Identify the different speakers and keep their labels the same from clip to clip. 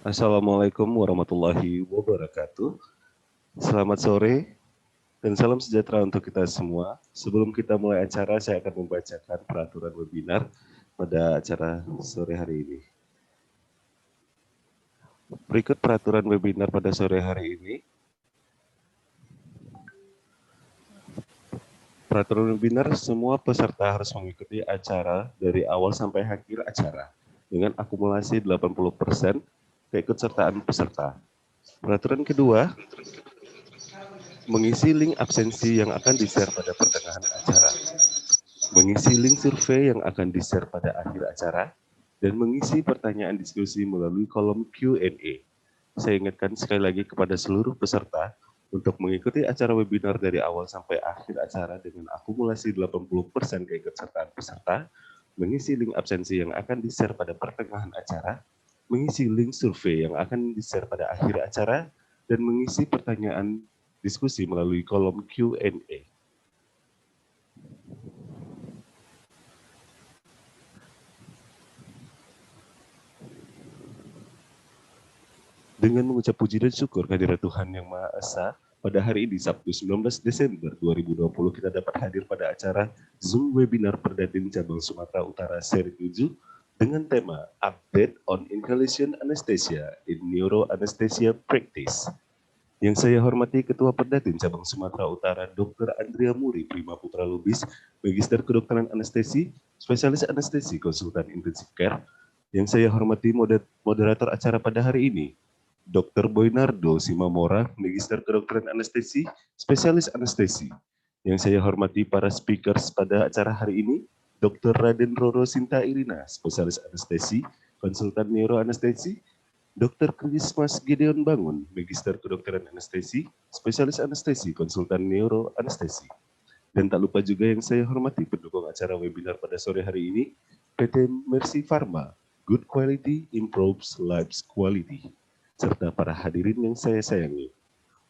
Speaker 1: Assalamualaikum warahmatullahi wabarakatuh. Selamat sore dan salam sejahtera untuk kita semua. Sebelum kita mulai acara, saya akan membacakan peraturan webinar pada acara sore hari ini. Berikut peraturan webinar pada sore hari ini. Peraturan webinar, semua peserta harus mengikuti acara dari awal sampai akhir acara dengan akumulasi 80% keikutsertaan peserta. Peraturan kedua, mengisi link absensi yang akan di-share pada pertengahan acara, mengisi link survei yang akan di-share pada akhir acara, dan mengisi pertanyaan diskusi melalui kolom Q&A. Saya ingatkan sekali lagi kepada seluruh peserta untuk mengikuti acara webinar dari awal sampai akhir acara dengan akumulasi 80% keikutsertaan peserta, mengisi link absensi yang akan di-share pada pertengahan acara, mengisi link survei yang akan di-share pada akhir acara, dan mengisi pertanyaan diskusi melalui kolom Q&A. Dengan mengucap puji dan syukur kehadirat Tuhan Yang Maha Esa, pada hari ini Sabtu 19 Desember 2020 kita dapat hadir pada acara Zoom Webinar Perdatin Cabang Sumatera Utara seri 7 dengan tema Update on Inhalation Anesthesia in Neuro Anesthesia Practice. Yang saya hormati Ketua Perdatin Cabang Sumatera Utara Dr. Andrea Muri Prima Putra Lubis, Magister Kedokteran Anestesi, Spesialis Anestesi Konsultan Intensive Care. Yang saya hormati moderator acara pada hari ini, Dr. Boynardo Simamora, Magister Kedokteran Anestesi, Spesialis Anestesi. Yang saya hormati para speakers pada acara hari ini, Dr. Raden Roro Sinta Irina, Spesialis Anestesi, Konsultan Neuroanestesi, Dr. Krismas Gideon Bangun, Magister Kedokteran Anestesi, Spesialis Anestesi, Konsultan Neuroanestesi. Dan tak lupa juga yang saya hormati pendukung acara webinar pada sore hari ini, PT Mercy Pharma, Good Quality Improves Lives Quality, serta para hadirin yang saya sayangi.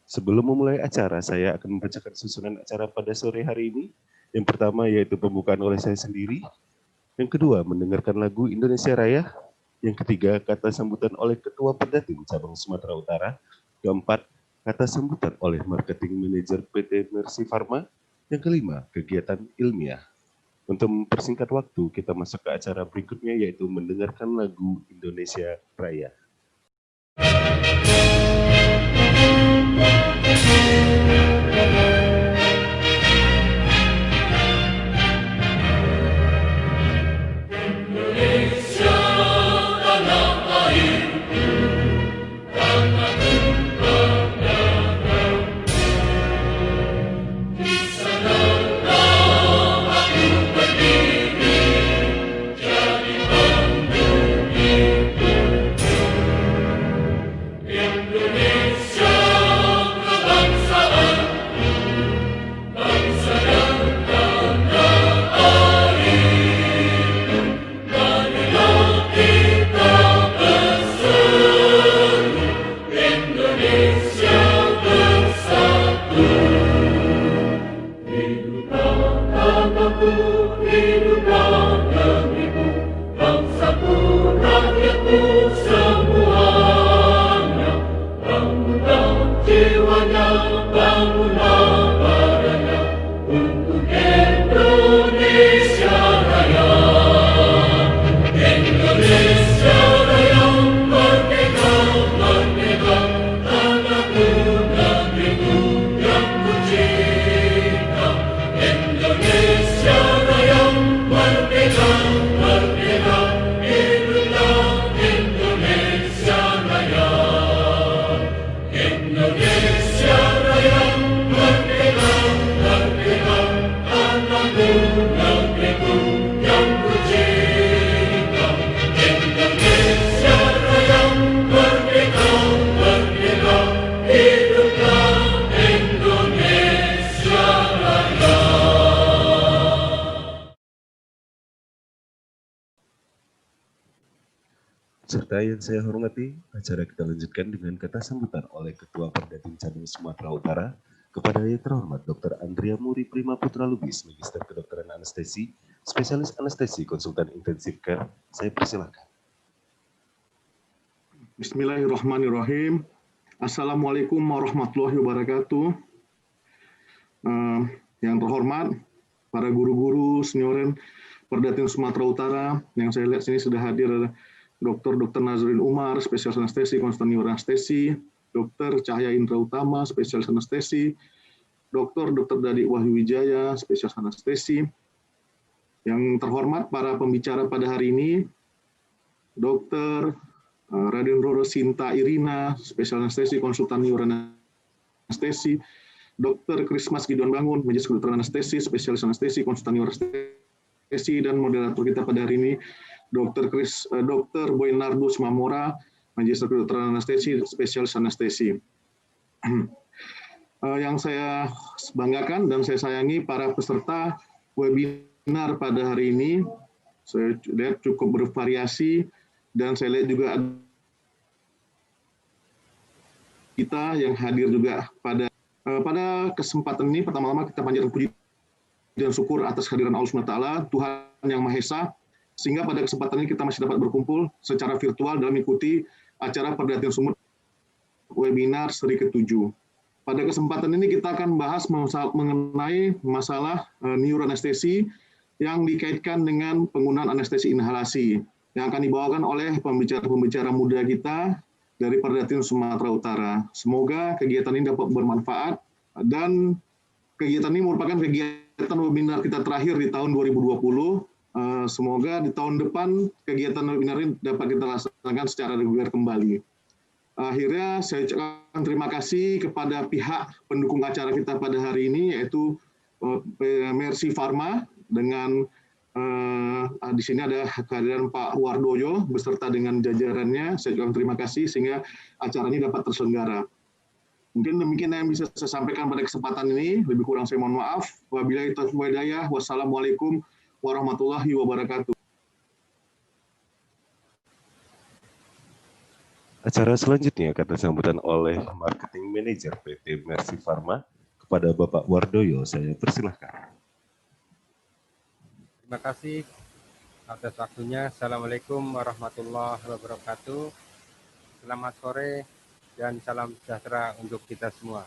Speaker 1: Sebelum memulai acara, saya akan membacakan susunan acara pada sore hari ini. Yang pertama yaitu pembukaan oleh saya sendiri. Yang kedua, mendengarkan lagu Indonesia Raya. Yang ketiga, kata sambutan oleh Ketua Perdatin Cabang Sumatera Utara. Keempat, kata sambutan oleh Marketing Manager PT Mercy Pharma. Yang kelima, kegiatan ilmiah. Untuk mempersingkat waktu, kita masuk ke acara berikutnya yaitu mendengarkan lagu Indonesia Raya. Serta yang saya hormati, acara kita lanjutkan dengan kata sambutan oleh Ketua Perdatin Cabang Sumatera Utara kepada yang terhormat Dr. Andrea Muri Prima Putra Lubis, Magister Kedokteran Anestesi, Spesialis Anestesi Konsultan Intensive Care. Saya persilakan.
Speaker 2: Bismillahirrahmanirrahim. Assalamualaikum warahmatullahi wabarakatuh. Yang terhormat, para guru-guru senioren Perdatin Sumatera Utara, yang saya lihat sini sudah hadir Dr. Nazrin Umar, spesialis anestesi, konsultan neuroanestesi, Dr. Cahya Indra Utama, spesialis anestesi, Dr. Dadi Wahyu Wijaya, spesialis anestesi. Yang terhormat para pembicara pada hari ini, Dr. Raden Roro Sinta Irina, spesialis anestesi, konsultan neuroanestesi, Dr. Krismas Gideon Bangun, majelis kedokteran anestesi, spesialis anestesi, konsultan neuroanestesi, dan moderator kita pada hari ini, Dr. Boynardo Sumamora, majelis kedokteran anestesi, spesialis anestesi. Yang saya banggakan dan saya sayangi para peserta webinar pada hari ini, saya lihat cukup bervariasi, dan saya lihat juga kita yang hadir juga pada kesempatan ini. Pertama-tama kita panjatkan puji dan syukur atas kehadiran Allah SWT, Tuhan Yang Maha Esa, sehingga pada kesempatan ini kita masih dapat berkumpul secara virtual dalam mengikuti acara Perdatin Sumut webinar seri ke-7. Pada kesempatan ini kita akan bahas mengenai masalah neuroanestesi yang dikaitkan dengan penggunaan anestesi inhalasi yang akan dibawakan oleh pembicara-pembicara muda kita dari Perdatin Sumatera Utara. Semoga kegiatan ini dapat bermanfaat, dan kegiatan ini merupakan kegiatan webinar kita terakhir di tahun 2020. Semoga di tahun depan kegiatan webinar ini dapat kita laksanakan secara reguler kembali. Akhirnya saya ucapkan terima kasih kepada pihak pendukung acara kita pada hari ini, yaitu Mercy Pharma, dengan di sini ada kehadiran Pak Wardoyo beserta dengan jajarannya. Saya ucapkan terima kasih sehingga acara ini dapat terselenggara. Mungkin demikian yang bisa saya sampaikan pada kesempatan ini. Lebih kurang saya mohon maaf. Wabillahi taufiq wal hidayah. Wassalamualaikum warahmatullahi wabarakatuh.
Speaker 1: Acara selanjutnya akan disambutan oleh Marketing Manager PT Mercy Pharma. Kepada Bapak Wardoyo, saya persilahkan.
Speaker 3: Terima kasih atas waktunya. Assalamualaikum warahmatullahi wabarakatuh. Selamat sore dan salam sejahtera untuk kita semua.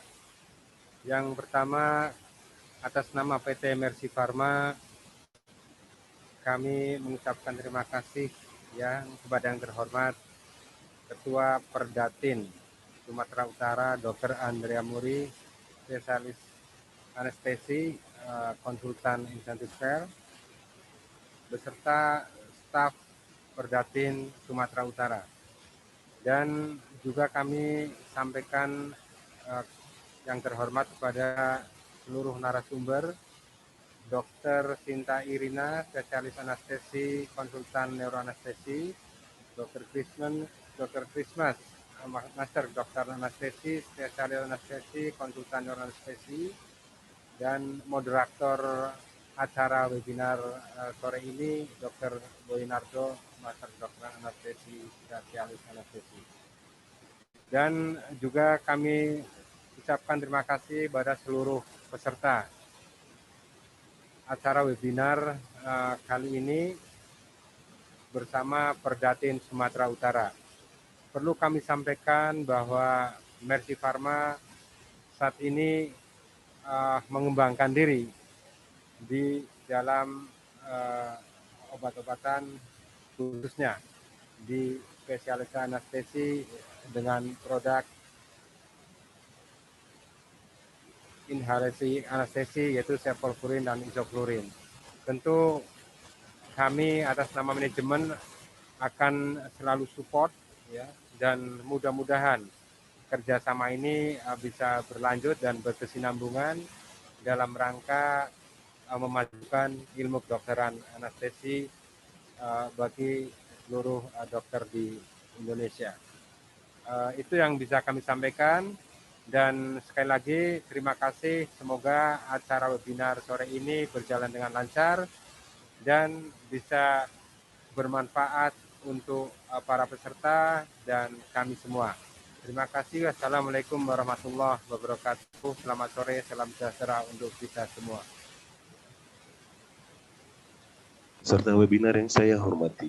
Speaker 3: Yang pertama, atas nama PT Mercy Pharma, kami mengucapkan terima kasih kepada yang terhormat Ketua Perdatin Sumatera Utara, Dr. Andrea Muri, spesialis anestesi, konsultan intensive care, beserta staf Perdatin Sumatera Utara. Dan juga kami sampaikan yang terhormat kepada seluruh narasumber, Dr. Sinta Irina, spesialis anestesi, konsultan neuroanestesi, Dr. Krismas, Master Dokter Anestesi, spesialis anestesi, konsultan neuroanestesi, dan moderator acara webinar sore ini, Dr. Boynardo, Master Dokter Anestesi, spesialis anestesi. Dan juga kami ucapkan terima kasih pada seluruh peserta acara webinar kali ini bersama Perdatin Sumatera Utara. Perlu kami sampaikan bahwa Mercy Pharma saat ini mengembangkan diri di dalam obat-obatan, khususnya di spesialis anestesi dengan produk inhalasi anestesi, yaitu sevoflurin dan isoflurin. Tentu kami atas nama manajemen akan selalu support dan mudah-mudahan kerjasama ini bisa berlanjut dan berkesinambungan dalam rangka memajukan ilmu kedokteran anestesi bagi seluruh dokter di Indonesia. Itu yang bisa kami sampaikan, dan sekali lagi terima kasih. Semoga acara webinar sore ini berjalan dengan lancar dan bisa bermanfaat untuk para peserta dan kami semua. Terima kasih. Wassalamualaikum warahmatullahi wabarakatuh. Selamat sore, salam sejahtera untuk kita semua.
Speaker 1: Serta webinar yang saya hormati,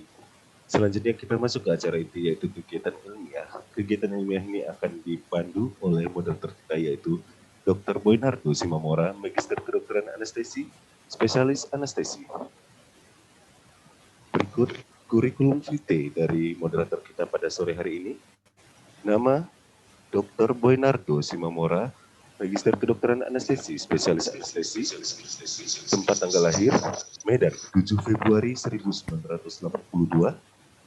Speaker 1: Selanjutnya kita masuk ke acara inti, yaitu kegiatan ilmiah. Kegiatan ilmiah ini akan dipandu oleh moderator kita, yaitu Dr. Boynardo Simamora, Magister Kedokteran Anestesi, Spesialis Anestesi. Berikut kurikulum vitae dari moderator kita pada sore hari ini. Nama Dr. Boynardo Simamora, Magister Kedokteran Anestesi, Spesialis Anestesi. Tempat tanggal lahir, Medan, 7 Februari 1982.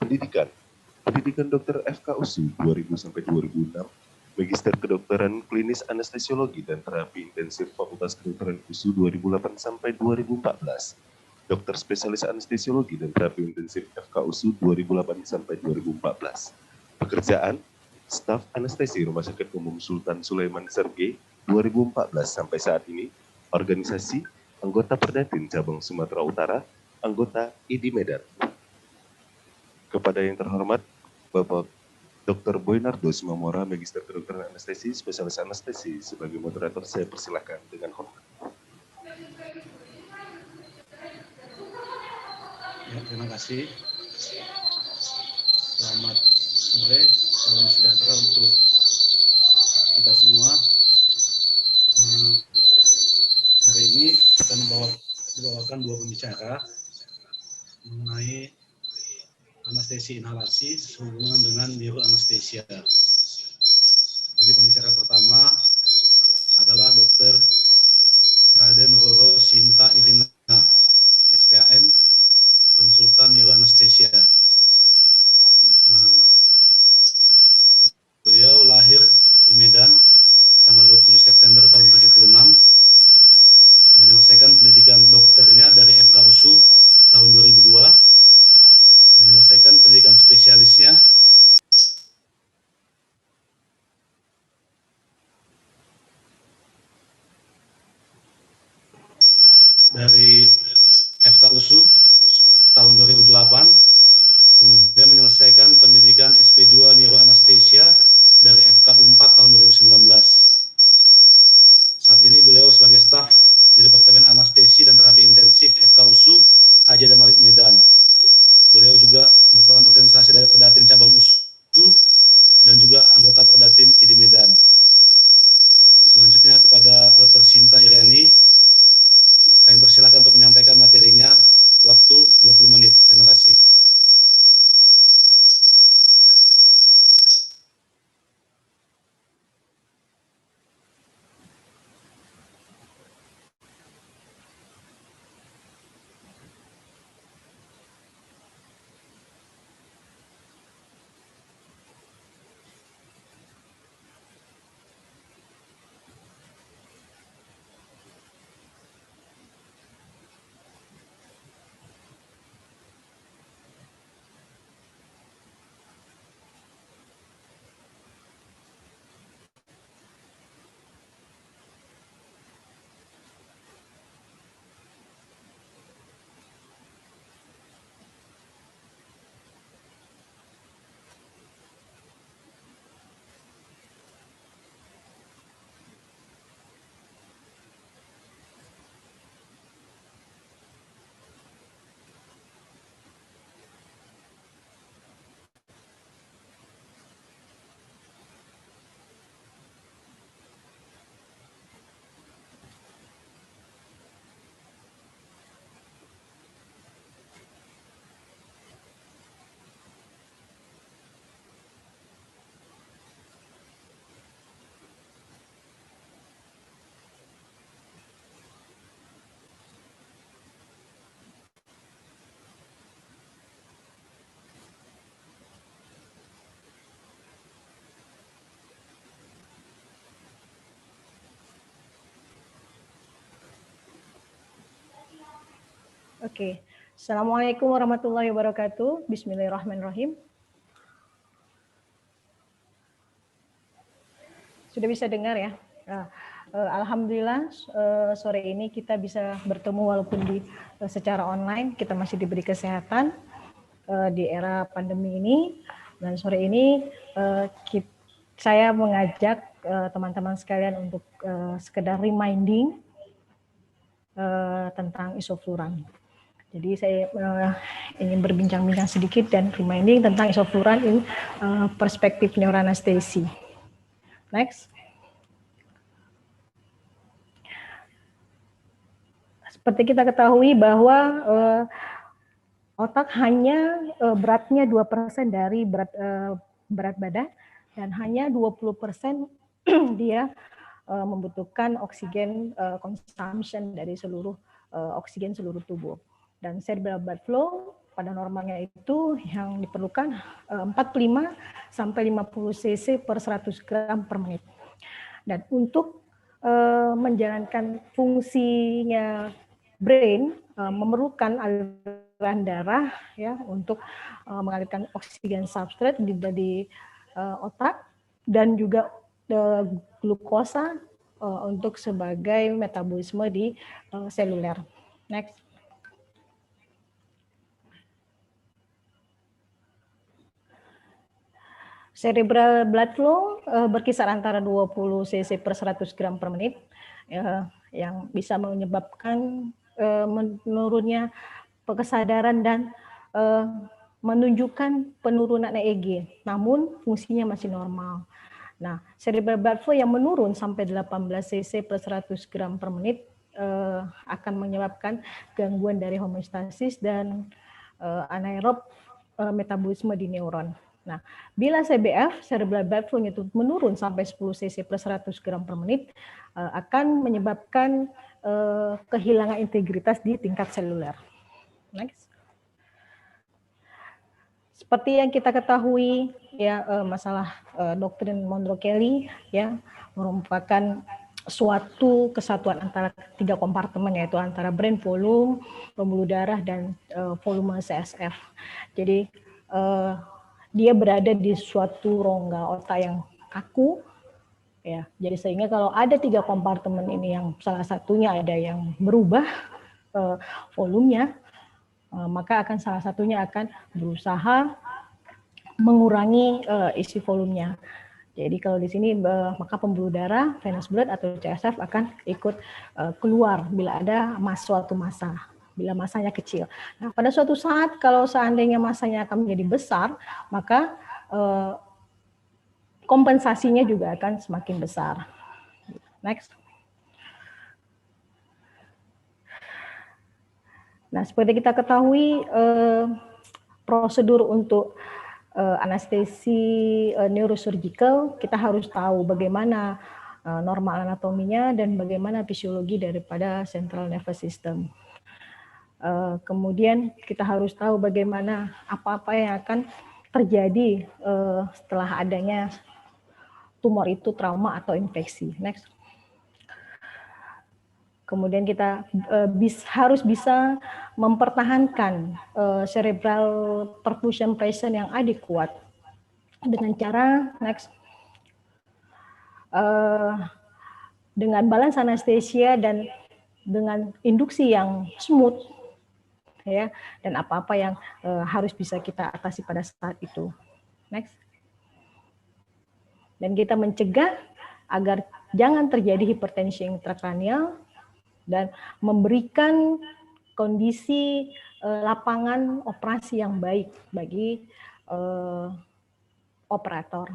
Speaker 1: Pendidikan Dokter FKUSU 2000-2006, Magister Kedokteran Klinis Anestesiologi dan Terapi Intensif Fakultas Kedokteran USU 2008-2014, Dokter Spesialis Anestesiologi dan Terapi Intensif FKUSU 2008-2014. Pekerjaan, Staf Anestesi Rumah Sakit Umum Sultan Sulaiman Sergei 2014 sampai saat ini. Organisasi, anggota Perdatin Cabang Sumatera Utara, anggota ID Medan. Kepada yang terhormat, Bapak Dr. Boynardo Simamora, Magister Kedokteran Anestesi, Spesialis Anestesi, sebagai moderator saya persilakan dengan hormat.
Speaker 4: Ya, terima kasih. Selamat sore, salam sejahtera untuk kita semua. Hari ini akan dibawakan dua pembicara mengenai anestesi inhalasi sehubungan dengan neuroanestesia. Jadi pembicara pertama adalah Dr. Raden Roro Sinta Irina, SPAN, konsultan neuroanestesia. Beliau lahir di Medan tanggal 27 September tahun 76, menyelesaikan pendidikan dokternya dari FKUSU tahun 2002, menyelesaikan pendidikan spesialisnya dari FKUSU tahun 2008, kemudian menyelesaikan pendidikan SP2 Neuroanestesia dari FK4 tahun 2019. Saat ini beliau sebagai staf di Departemen Anestesi dan Terapi Intensif FKUSU Haji Damarit Medan. Beliau juga merupakan organisasi dari Perdatin Cabang USU dan juga anggota Perdatin ID Medan. Selanjutnya kepada Dr. Sinta Ireni, kami persilakan untuk menyampaikan materinya, waktu 20 menit. Terima kasih.
Speaker 5: Oke, Assalamualaikum warahmatullahi wabarakatuh. Bismillahirrahmanirrahim. Sudah bisa dengar ya? Alhamdulillah sore ini kita bisa bertemu walaupun secara online. Kita masih diberi kesehatan di era pandemi ini. Dan sore ini saya mengajak teman-teman sekalian untuk sekedar reminding tentang isofluran. Jadi saya ingin berbincang-bincang sedikit dan reminding tentang isofluran in perspektif neuroanestesi. Next. Seperti kita ketahui bahwa otak hanya beratnya 2% dari berat badan dan hanya 20% dia membutuhkan oksigen consumption dari seluruh oksigen seluruh tubuh. Dan cerebral blood flow pada normalnya itu yang diperlukan 45 sampai 50 cc per 100 gram per menit. Dan untuk menjalankan fungsinya brain memerlukan aliran darah ya untuk mengalirkan oksigen substrate di otak dan juga glukosa untuk sebagai metabolisme di seluler. Next. Cerebral blood flow berkisar antara 20 cc per 100 gram per menit yang bisa menyebabkan menurunnya kesadaran dan menunjukkan penurunan EEG, namun fungsinya masih normal. Nah, cerebral blood flow yang menurun sampai 18 cc per 100 gram per menit akan menyebabkan gangguan dari homeostasis dan anaerob metabolisme di neuron. Nah, bila CBF, cerebral blood flow itu menurun sampai 10 cc per 100 gram per menit, akan menyebabkan kehilangan integritas di tingkat seluler. Next. Seperti yang kita ketahui, ya masalah doktrin Monro-Kelly ya merupakan suatu kesatuan antara 3 kompartemen, yaitu antara brain volume, pembuluh darah, dan volume CSF. Jadi dia berada di suatu rongga otak yang kaku, ya. Jadi sehingga kalau ada 3 kompartemen ini yang salah satunya ada yang berubah volumenya, maka akan salah satunya akan berusaha mengurangi isi volumenya. Jadi kalau di sini maka pembuluh darah, venous blood atau CSF akan ikut keluar bila ada suatu massa. Bila masanya kecil. Nah, pada suatu saat kalau seandainya masanya akan menjadi besar, maka kompensasinya juga akan semakin besar. Next. Nah, seperti kita ketahui, prosedur untuk anestesi neurosurgical, kita harus tahu bagaimana normal anatominya dan bagaimana fisiologi daripada central nervous system. Kemudian kita harus tahu bagaimana apa-apa yang akan terjadi setelah adanya tumor itu trauma atau infeksi. Next. Kemudian kita harus bisa mempertahankan cerebral perfusion pressure yang adekuat dengan cara dengan balance anesthesia dan dengan induksi yang smooth. Ya, dan apa-apa yang harus bisa kita atasi pada saat itu. Next. Dan kita mencegah agar jangan terjadi hipertensi intrakranial dan memberikan kondisi lapangan operasi yang baik bagi operator.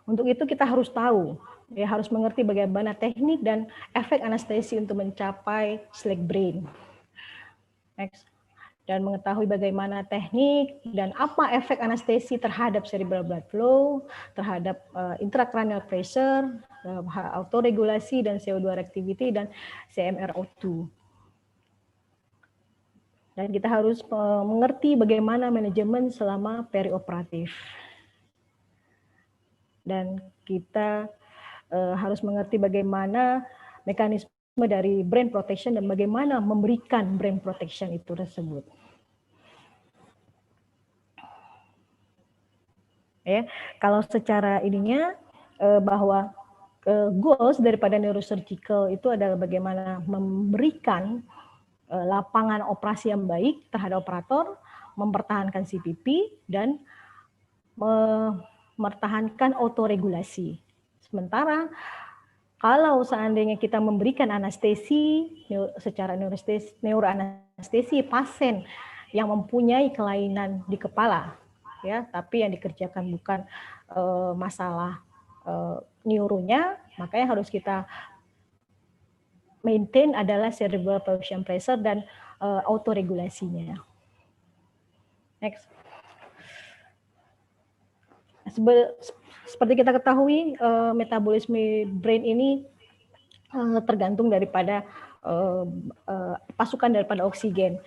Speaker 5: Untuk itu kita harus tahu, ya harus mengerti bagaimana teknik dan efek anestesi untuk mencapai sleek brain. Next. Dan mengetahui bagaimana teknik dan apa efek anestesi terhadap cerebral blood flow, terhadap intracranial pressure, autoregulasi dan CO2 reactivity dan CMRO2. Dan kita harus mengerti bagaimana manajemen selama perioperatif. Dan kita harus mengerti bagaimana mekanisme dari brain protection dan bagaimana memberikan brain protection itu tersebut. Ya, kalau secara ininya bahwa goals daripada neurosurgical itu adalah bagaimana memberikan lapangan operasi yang baik terhadap operator, mempertahankan CPP dan mempertahankan autoregulasi. Sementara Kalau seandainya kita memberikan anestesi secara neuroanestesi pasien yang mempunyai kelainan di kepala, ya, tapi yang dikerjakan bukan masalah neuronya, makanya harus kita maintain adalah cerebral perfusion pressure dan autoregulasinya. Next. Seperti kita ketahui, metabolisme brain ini tergantung daripada pasukan daripada oksigen,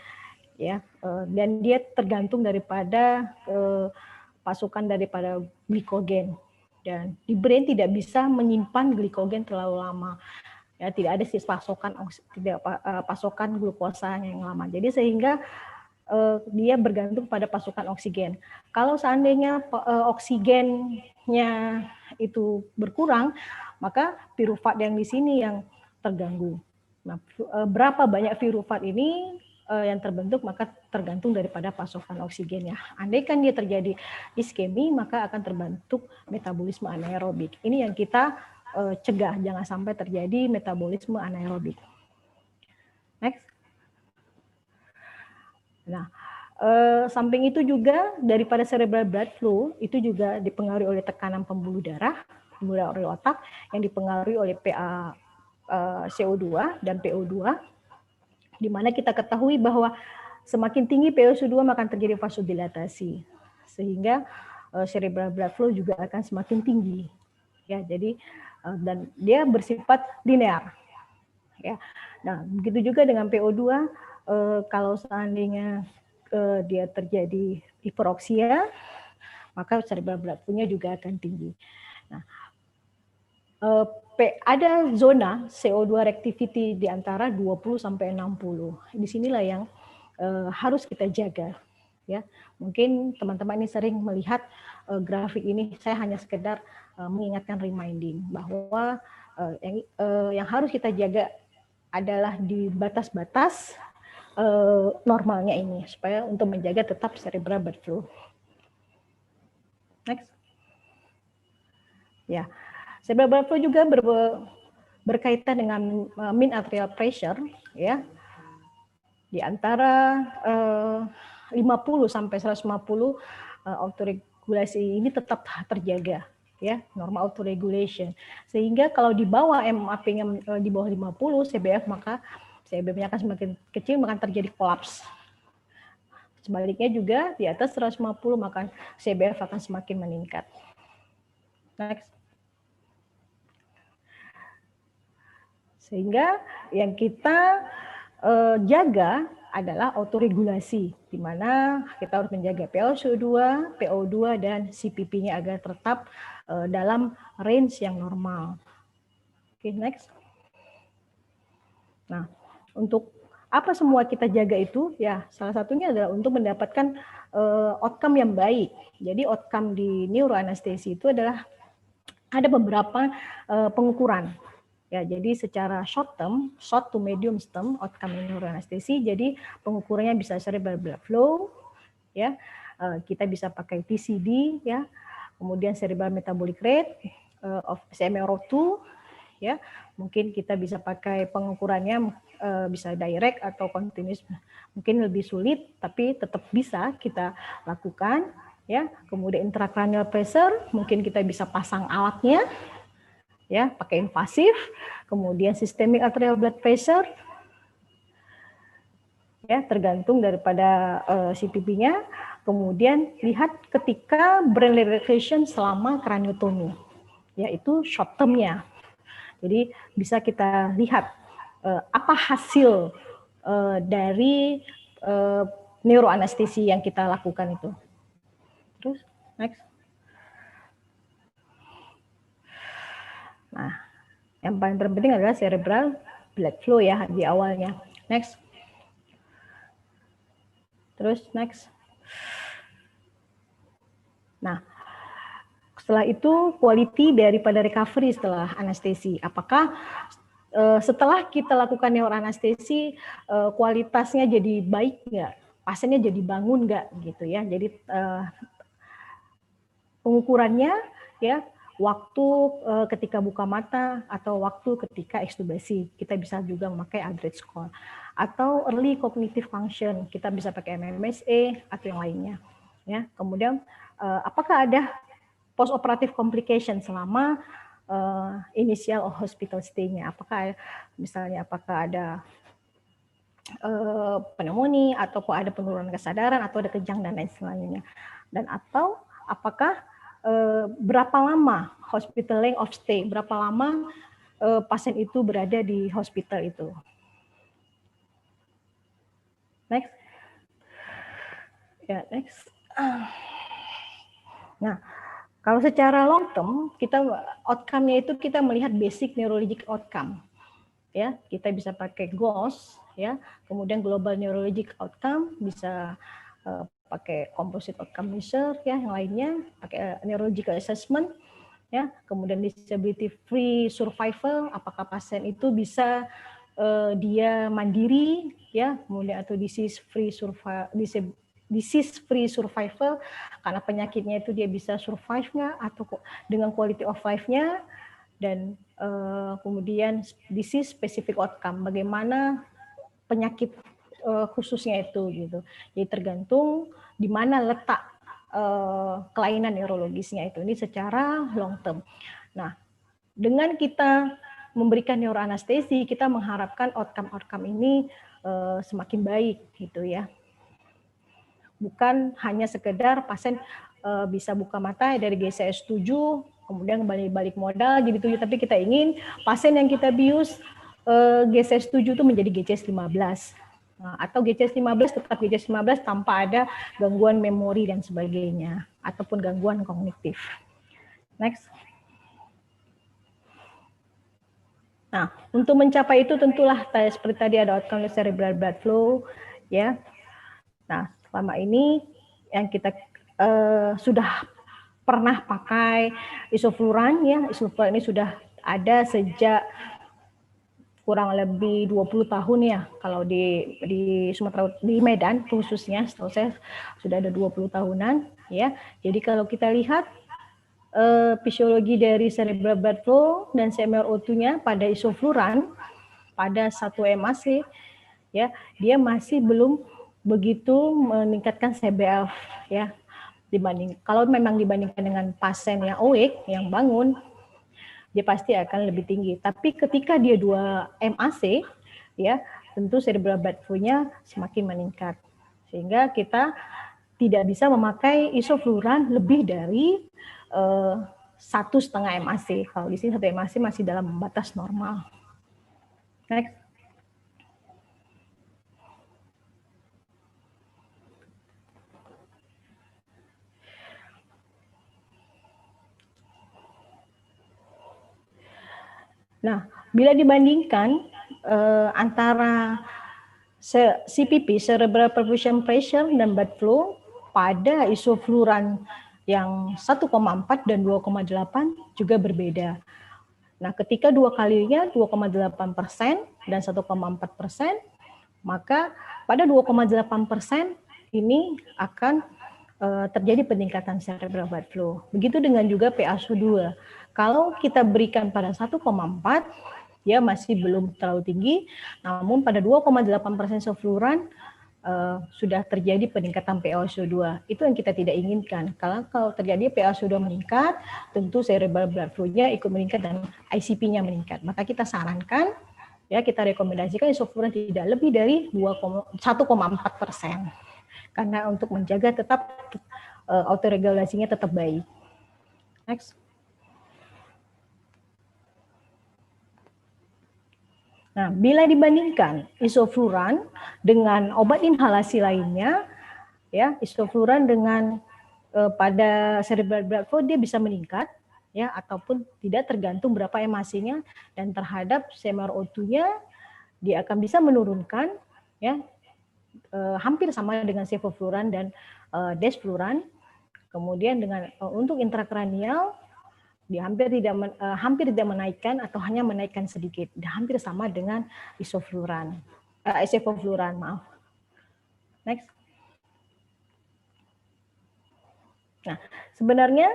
Speaker 5: ya, dan dia tergantung daripada pasukan daripada glikogen. Dan di brain tidak bisa menyimpan glikogen terlalu lama, ya, tidak ada pasokan glukosa yang lama. Jadi sehingga dia bergantung pada pasukan oksigen. Kalau seandainya oksigennya itu berkurang, maka pirufat yang di sini yang terganggu. Nah, berapa banyak pirufat ini yang terbentuk, maka tergantung daripada pasokan oksigennya. Andaikan dia terjadi iskemi, maka akan terbentuk metabolisme anaerobik. Ini yang kita cegah, jangan sampai terjadi metabolisme anaerobik. Next. Nah, samping itu juga daripada cerebral blood flow itu juga dipengaruhi oleh tekanan pembuluh darah oleh otak yang dipengaruhi oleh CO2 dan PO2, di mana kita ketahui bahwa semakin tinggi PO2 maka terjadi vasodilatasi, sehingga cerebral blood flow juga akan semakin tinggi, ya. Jadi dan dia bersifat linear, ya. Nah, begitu juga dengan PO2. Kalau seandainya dia terjadi hiperoksia, maka cerebral blood flow-nya juga akan tinggi. Nah, ada zona CO2 reactivity di antara 20 sampai 60. Di sinilah yang harus kita jaga, ya. Mungkin teman-teman ini sering melihat grafik ini, saya hanya sekedar mengingatkan reminding bahwa yang harus kita jaga adalah di batas-batas normalnya ini, supaya untuk menjaga tetap cerebral blood flow. Next. Ya, cerebral blood flow juga berkaitan dengan mean arterial pressure, ya. Di antara 50 sampai 150 autoregulasi ini tetap terjaga, ya, normal autoregulation. Sehingga kalau di bawah MAP-nya di bawah 50 CBF, maka CBF-nya akan semakin kecil, maka terjadi kolaps. Sebaliknya juga di atas 150 maka CBF akan semakin meningkat. Next. Sehingga yang kita jaga adalah autoregulasi, di mana kita harus menjaga PO2 dan CPP-nya agar tetap dalam range yang normal. Oke, next. Nah, untuk apa semua kita jaga itu? Ya, salah satunya adalah untuk mendapatkan outcome yang baik. Jadi outcome di neuroanestesi itu adalah ada beberapa pengukuran. Ya, jadi secara short to medium term outcome in neuroanestesi. Jadi pengukurannya bisa cerebral blood flow, ya. Kita bisa pakai TCD, ya. Kemudian cerebral metabolic rate of CMRO2, ya. Mungkin kita bisa pakai pengukurannya bisa direct atau continuous. Mungkin lebih sulit tapi tetap bisa kita lakukan, ya. Kemudian intracranial pressure, mungkin kita bisa pasang alatnya, ya, pakai invasif. Kemudian systemic arterial blood pressure, ya, tergantung daripada CPP-nya. Kemudian lihat ketika brain relaxation selama craniotomy, yaitu short term-nya. Jadi bisa kita lihat apa hasil dari neuroanestesi yang kita lakukan itu. Terus next. Nah, yang paling terpenting adalah cerebral blood flow, ya, di awalnya. Next. Terus next. Nah, setelah itu quality daripada recovery setelah anestesi. Apakah setelah kita lakukan neuroanestesi kualitasnya jadi baik nggak? Pasiennya jadi bangun nggak gitu, ya? Jadi pengukurannya, ya, waktu ketika buka mata atau waktu ketika ekstubasi. Kita bisa juga memakai Aldrich score. Atau early cognitive function, kita bisa pakai MMSE atau yang lainnya. Ya, kemudian apakah ada post-operative complication selama initial hospital stay-nya? Apakah misalnya ada pneumonia atau ada penurunan kesadaran atau ada kejang dan lain sebagainya. Dan atau apakah berapa lama hospital length of stay, berapa lama pasien itu berada di hospital itu. Next. Ya, next. Nah, kalau secara long term, kita outcome-nya itu kita melihat basic neurologic outcome. Ya, kita bisa pakai GOS, ya, kemudian global neurologic outcome, bisa pakai composite outcome measure, ya, yang lainnya, pakai neurological assessment, ya, kemudian disability free survival, apakah pasien itu bisa dia mandiri, ya, kemudian atau disease free survival karena penyakitnya itu dia bisa survive nggak atau dengan quality of life-nya, dan kemudian disease specific outcome, bagaimana penyakit khususnya itu gitu. Jadi tergantung di mana letak kelainan neurologisnya itu, ini secara long term. Nah, dengan kita memberikan neuroanestesi, kita mengharapkan outcome ini semakin baik gitu ya. Bukan hanya sekedar pasien bisa buka mata dari GCS 7, kemudian kembali balik modal jadi 7, tapi kita ingin pasien yang kita bius GCS 7 itu menjadi GCS 15. Atau GCS 15 tetap GCS 15 tanpa ada gangguan memori dan sebagainya, ataupun gangguan kognitif. Next. Nah, untuk mencapai itu tentulah seperti tadi ada outcome cerebral blood flow, ya. Nah, selama ini yang kita sudah pernah pakai isofluran, ya. Isofluran ini sudah ada sejak kurang lebih 20 tahun ya. Kalau di Sumatera, di Medan khususnya, setahu saya sudah ada 20 tahunan, ya. Jadi kalau kita lihat fisiologi dari cerebral blood flow dan CMRO2-nya pada isofluran pada 1 MAC, ya, dia masih belum begitu meningkatkan CBF, ya, kalau memang dibandingkan dengan pasien yang awake, yang bangun, dia pasti akan lebih tinggi. Tapi ketika dia 2 MAC, ya, tentu cerebral blood flow-nya semakin meningkat, sehingga kita tidak bisa memakai isofluran lebih dari 1,5 MAC. Kalau di sini 1 MAC masih dalam batas normal. Next. Nah, bila dibandingkan antara CPP, cerebral perfusion pressure, dan blood flow pada isofluran yang 1,4 dan 2,8 juga berbeda. Nah, ketika dua kalinya 2,8% dan 1,4%, maka pada 2,8% ini akan terjadi peningkatan cerebral blood flow. Begitu dengan juga PaSO2. Kalau kita berikan pada 1,4, ya masih belum terlalu tinggi, namun pada 2,8% isofluran sudah terjadi peningkatan PaSO2. Itu yang kita tidak inginkan. Kalau terjadi PaSO2 meningkat, tentu cerebral blood flow-nya ikut meningkat dan ICP-nya meningkat. Maka kita sarankan, ya, kita rekomendasikan isofluran tidak lebih dari 1,4%. Karena untuk menjaga tetap autoregulasinya tetap baik. Next. Nah, bila dibandingkan isofluran dengan obat inhalasi lainnya, ya, isofluran dengan pada cerebral blood flow dia bisa meningkat, ya, ataupun tidak, tergantung berapa MAC-nya, dan terhadap CMRO2-nya dia akan bisa menurunkan, ya, hampir sama dengan sevofluran dan desfluran. Kemudian dengan untuk intrakranial dia hampir tidak menaikkan atau hanya menaikkan sedikit, hampir sama dengan isofluran, sevofluran, maaf. Next. Nah, sebenarnya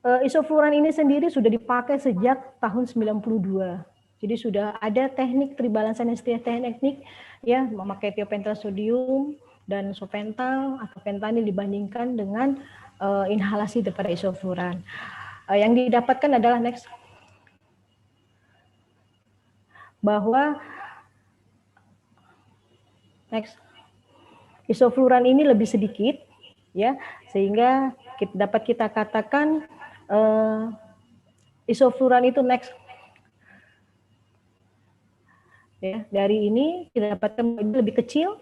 Speaker 5: Isofluran ini sendiri sudah dipakai sejak tahun 92. Jadi sudah ada teknik tribalance anestesia teknik ya, memakai thiopental sodium dan sopental atau fentanyl dibandingkan dengan inhalasi daripada isofluran. Yang didapatkan adalah bahwa isofluran ini lebih sedikit ya, sehingga dapat kita katakan isofluran itu ya, dari ini kita dapatkan lebih kecil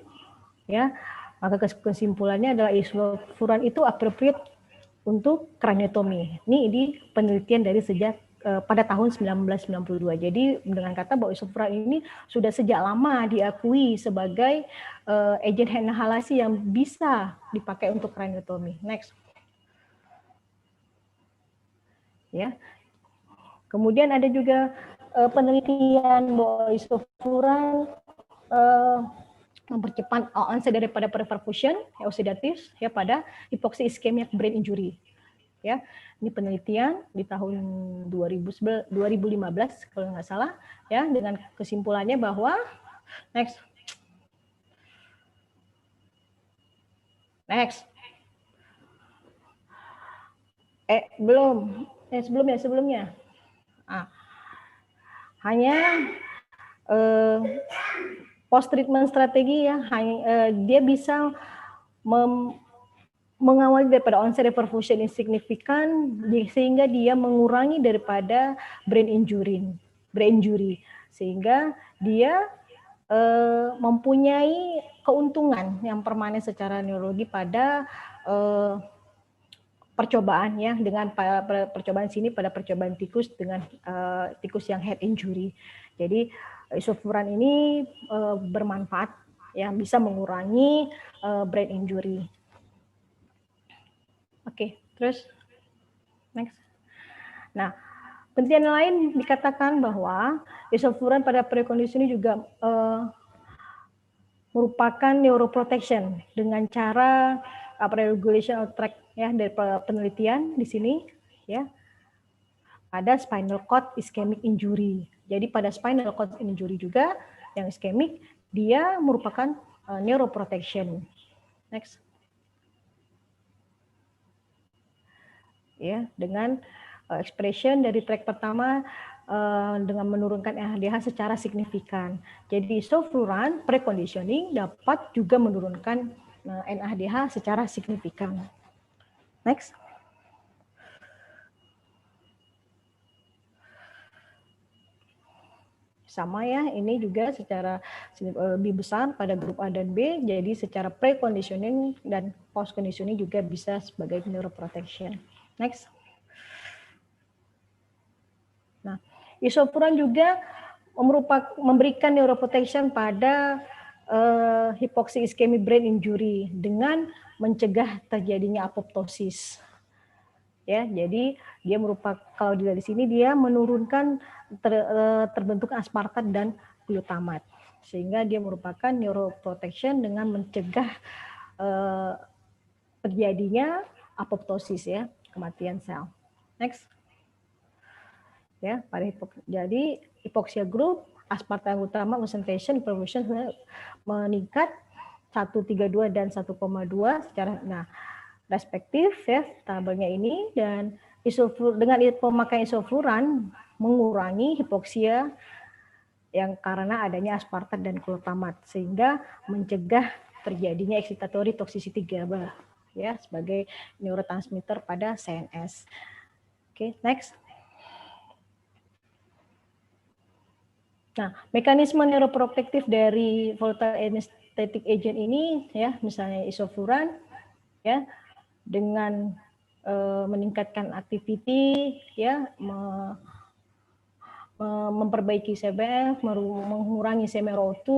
Speaker 5: ya, maka kesimpulannya adalah isofluran itu appropriate untuk craniotomy. Ini di penelitian dari sejak pada tahun 1992. Jadi dengan kata bahwa isofluran ini sudah sejak lama diakui sebagai agen inhalasi yang bisa dipakai untuk craniotomy. Ya. Kemudian ada juga penelitian bahwa isofluran mempercepat onset daripada perfusion oxidatif ya pada hipoksi ischemic brain injury. Ya, ini penelitian di tahun 2015 kalau nggak salah ya, dengan kesimpulannya bahwa sebelumnya hanya post treatment strategi ya, dia bisa mengawali daripada onset perfusion insignifikan sehingga dia mengurangi daripada brain injury sehingga dia mempunyai keuntungan yang permanen secara neurologi pada percobaan ya, dengan percobaan sini pada percobaan tikus dengan tikus yang head injury. Jadi isofluran ini bermanfaat ya, bisa mengurangi brain injury. Oke, terus Nah, penelitian lain dikatakan bahwa isofluran pada prekondisi ini juga merupakan neuroprotection dengan cara upregulation of tract ya, dari penelitian di sini ya, pada spinal cord ischemic injury. Jadi pada spinal cord injury juga yang ischemic, dia merupakan neuroprotection. Ya, dengan expression dari track pertama dengan menurunkan NADH secara signifikan. Jadi isofluran preconditioning dapat juga menurunkan NADH secara signifikan. Sama ya, ini juga secara lebih besar pada grup A dan B, jadi secara preconditioning dan post-conditioning juga bisa sebagai neuroprotection. Nah, isofluran juga memberikan neuroprotection pada hipoksi ischemic brain injury dengan mencegah terjadinya apoptosis. Ya, jadi dia merupakan, kalau dilihat di sini dia menurunkan terbentuk aspartat dan glutamat, sehingga dia merupakan neuroprotection dengan mencegah terjadinya apoptosis ya, kematian sel. Ya, pada jadi hipoksia group aspartat utama concentration perfusion meningkat 1,32 dan 1,2 secara respektif ya tabelnya ini, dan dengan pemakaian isofluran mengurangi hipoksia yang karena adanya aspartat dan glutamat sehingga mencegah terjadinya excitatory toxicity GABA ya sebagai neurotransmitter pada CNS. Oke, next. Nah, mekanisme neuroprotektif dari volatile anesthetic agent ini ya, misalnya isofluran ya, dengan meningkatkan activity ya, memperbaiki CBF, mengurangi CMRO2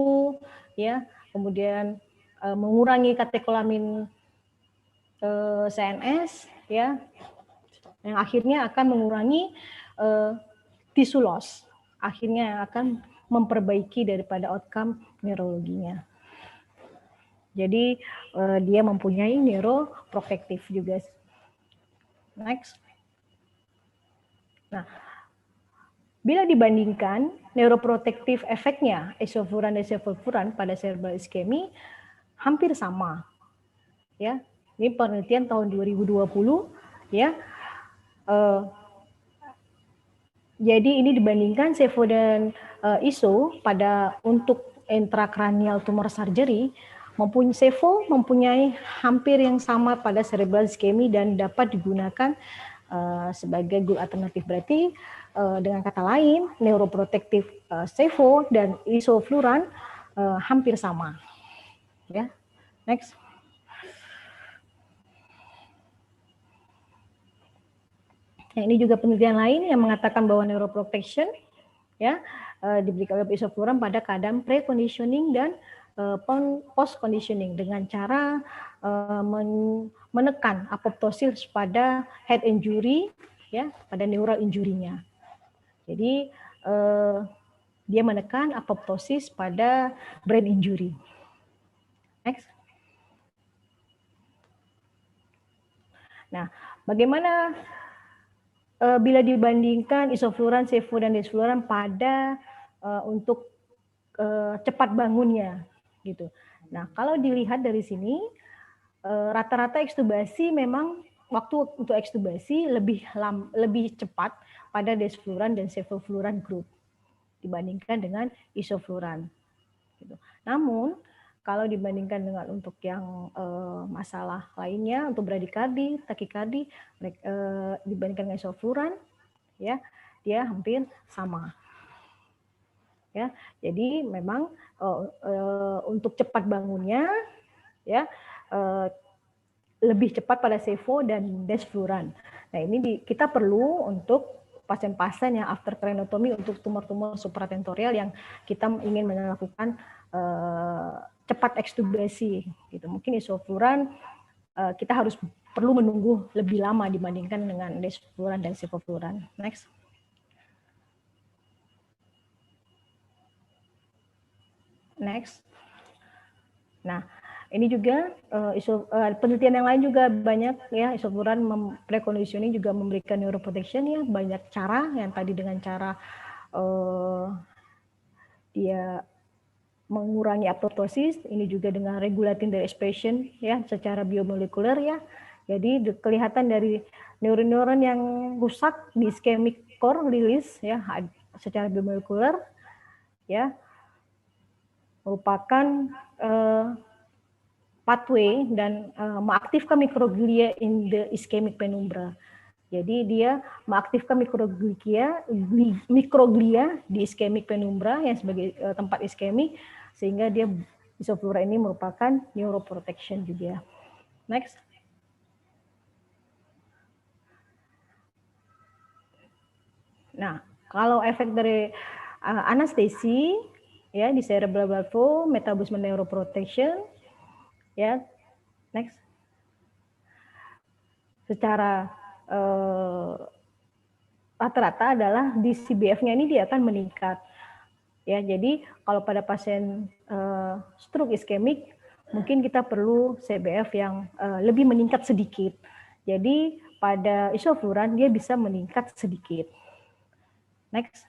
Speaker 5: ya, kemudian mengurangi katekolamin CNS ya, yang akhirnya akan mengurangi tissue loss, akhirnya akan memperbaiki daripada outcome neurologinya. Jadi dia mempunyai neuroprotektif juga. Next. Nah, bila dibandingkan neuroprotektif efeknya isofluran dan sevofluran pada cerebral ischemia hampir sama. Ya, ini penelitian tahun 2020 ya. Jadi ini dibandingkan sevo dan iso pada untuk intrakranial tumor surgery, sevo mempunyai hampir yang sama pada cerebral ischemia dan dapat digunakan sebagai good alternatif. Berarti dengan kata lain, neuroprotektif sevo dan isofluran hampir sama. Ya, next. Nah, ini juga penelitian lain yang mengatakan bahwa neuroprotection ya diberikan oleh isofluran pada keadaan preconditioning dan post conditioning dengan cara menekan apoptosis pada head injury ya, pada neural injury-nya. Jadi dia menekan apoptosis pada brain injury. Next. Nah, bagaimana bila dibandingkan isofluran, sevo, dan desfluran pada untuk cepat bangunnya, gitu. Nah, kalau dilihat dari sini, rata-rata ekstubasi memang waktu untuk ekstubasi lebih cepat pada desfluran dan sevofluran group dibandingkan dengan isofluran. Gitu. Namun, kalau dibandingkan dengan untuk yang masalah lainnya, untuk bradikardi, takikardi, dibandingkan dengan isofluran, ya, dia hampir sama. Ya, jadi memang untuk cepat bangunnya, ya, lebih cepat pada sevo dan desfluran. Nah, ini kita perlu untuk pasien-pasien yang after craniotomy untuk tumor-tumor supratentorial yang kita ingin melakukan cepat ekstubasi gitu. Mungkin isofluran kita harus perlu menunggu lebih lama dibandingkan dengan desfluran dan sevofluran. Next. Next. Nah, ini juga penelitian yang lain juga banyak ya, isofluran preconditioning juga memberikan neuroprotection ya, banyak cara yang tadi dengan cara dia mengurangi apoptosis, ini juga dengan regulating the expression ya secara biomolekuler ya. Jadi kelihatan dari neuron-neuron yang rusak di ischemic core release ya secara biomolekuler ya merupakan pathway dan mengaktifkan mikroglia in the ischemic penumbra. Jadi dia mengaktifkan mikroglia di ischemic penumbra yang sebagai tempat iskemik, sehingga dia isofluran ini merupakan neuroprotection juga. Next. Nah, kalau efek dari anestesi ya di cerebral valve, metabolisme neuroprotection ya. Next. Secara rata-rata adalah di CBF-nya ini dia akan meningkat. Ya, jadi kalau pada pasien stroke iskemik mungkin kita perlu CBF yang lebih meningkat sedikit. Jadi pada isofluran dia bisa meningkat sedikit. Next.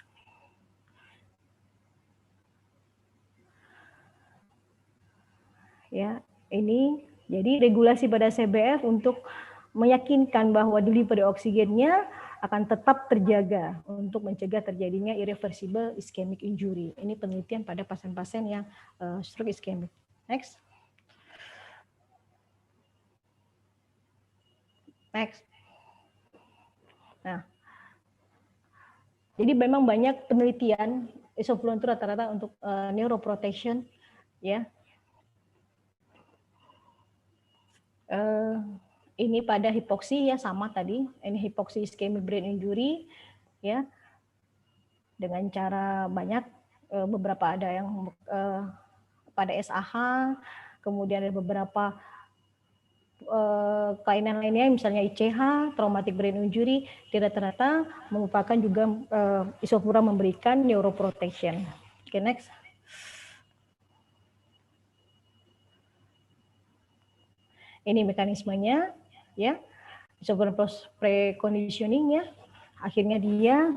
Speaker 5: Ya, ini jadi regulasi pada CBF untuk meyakinkan bahwa delivery oksigennya akan tetap terjaga untuk mencegah terjadinya irreversible ischemic injury. Ini penelitian pada pasien-pasien yang stroke ischemic. Next. Next. Nah, jadi memang banyak penelitian isofluran itu rata-rata untuk neuroprotection, ya. Ini pada hipoksi ya sama tadi, ini hipoksi ischemic brain injury ya, dengan cara banyak beberapa ada yang pada SAH, kemudian ada beberapa kelainan lainnya misalnya ICH, traumatic brain injury, rata-rata merupakan juga isofluran memberikan neuroprotection. Oke, next. Ini mekanismenya ya, isofluran preconditioning ya. akhirnya dia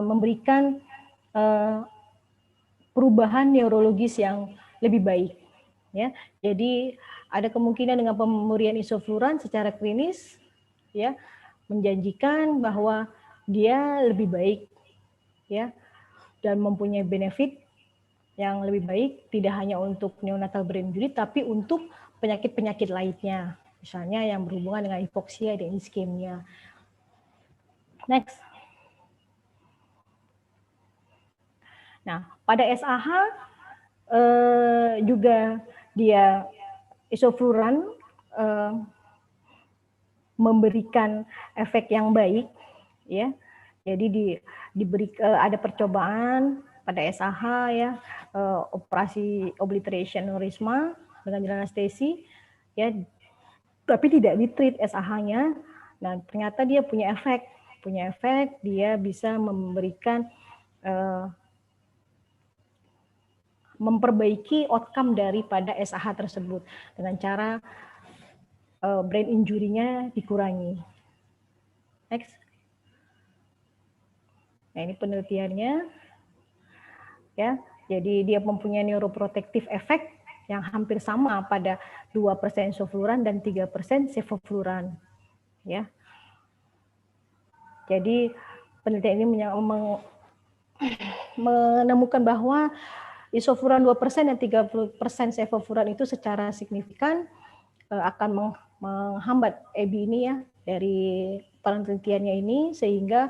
Speaker 5: memberikan perubahan neurologis yang lebih baik. Ya, jadi ada kemungkinan dengan pemberian isofluran secara klinis, ya, menjanjikan bahwa dia lebih baik, ya, dan mempunyai benefit yang lebih baik tidak hanya untuk neonatal brain injury, tapi untuk penyakit-penyakit lainnya, misalnya yang berhubungan dengan hipoksia dan iskemia. Next. Nah, pada SAH juga dia isofluran memberikan efek yang baik, ya. Jadi ada percobaan pada SAH, ya, operasi obliteration neurisma dengan jalan anestesi, ya, tapi tidak ditreat SAH-nya. Nah, ternyata dia punya efek, dia bisa memberikan memperbaiki outcome daripada SAH tersebut dengan cara brain injury-nya dikurangi. Next. Nah, ini penelitiannya, ya. Jadi dia mempunyai neuroprotective effect yang hampir sama pada 2% isofluran dan 3% sevofluran, ya. Jadi penelitian ini menemukan bahwa isofluran 2% dan 30% sevofluran itu secara signifikan akan menghambat EBI ini, ya, dari penelitiannya ini, sehingga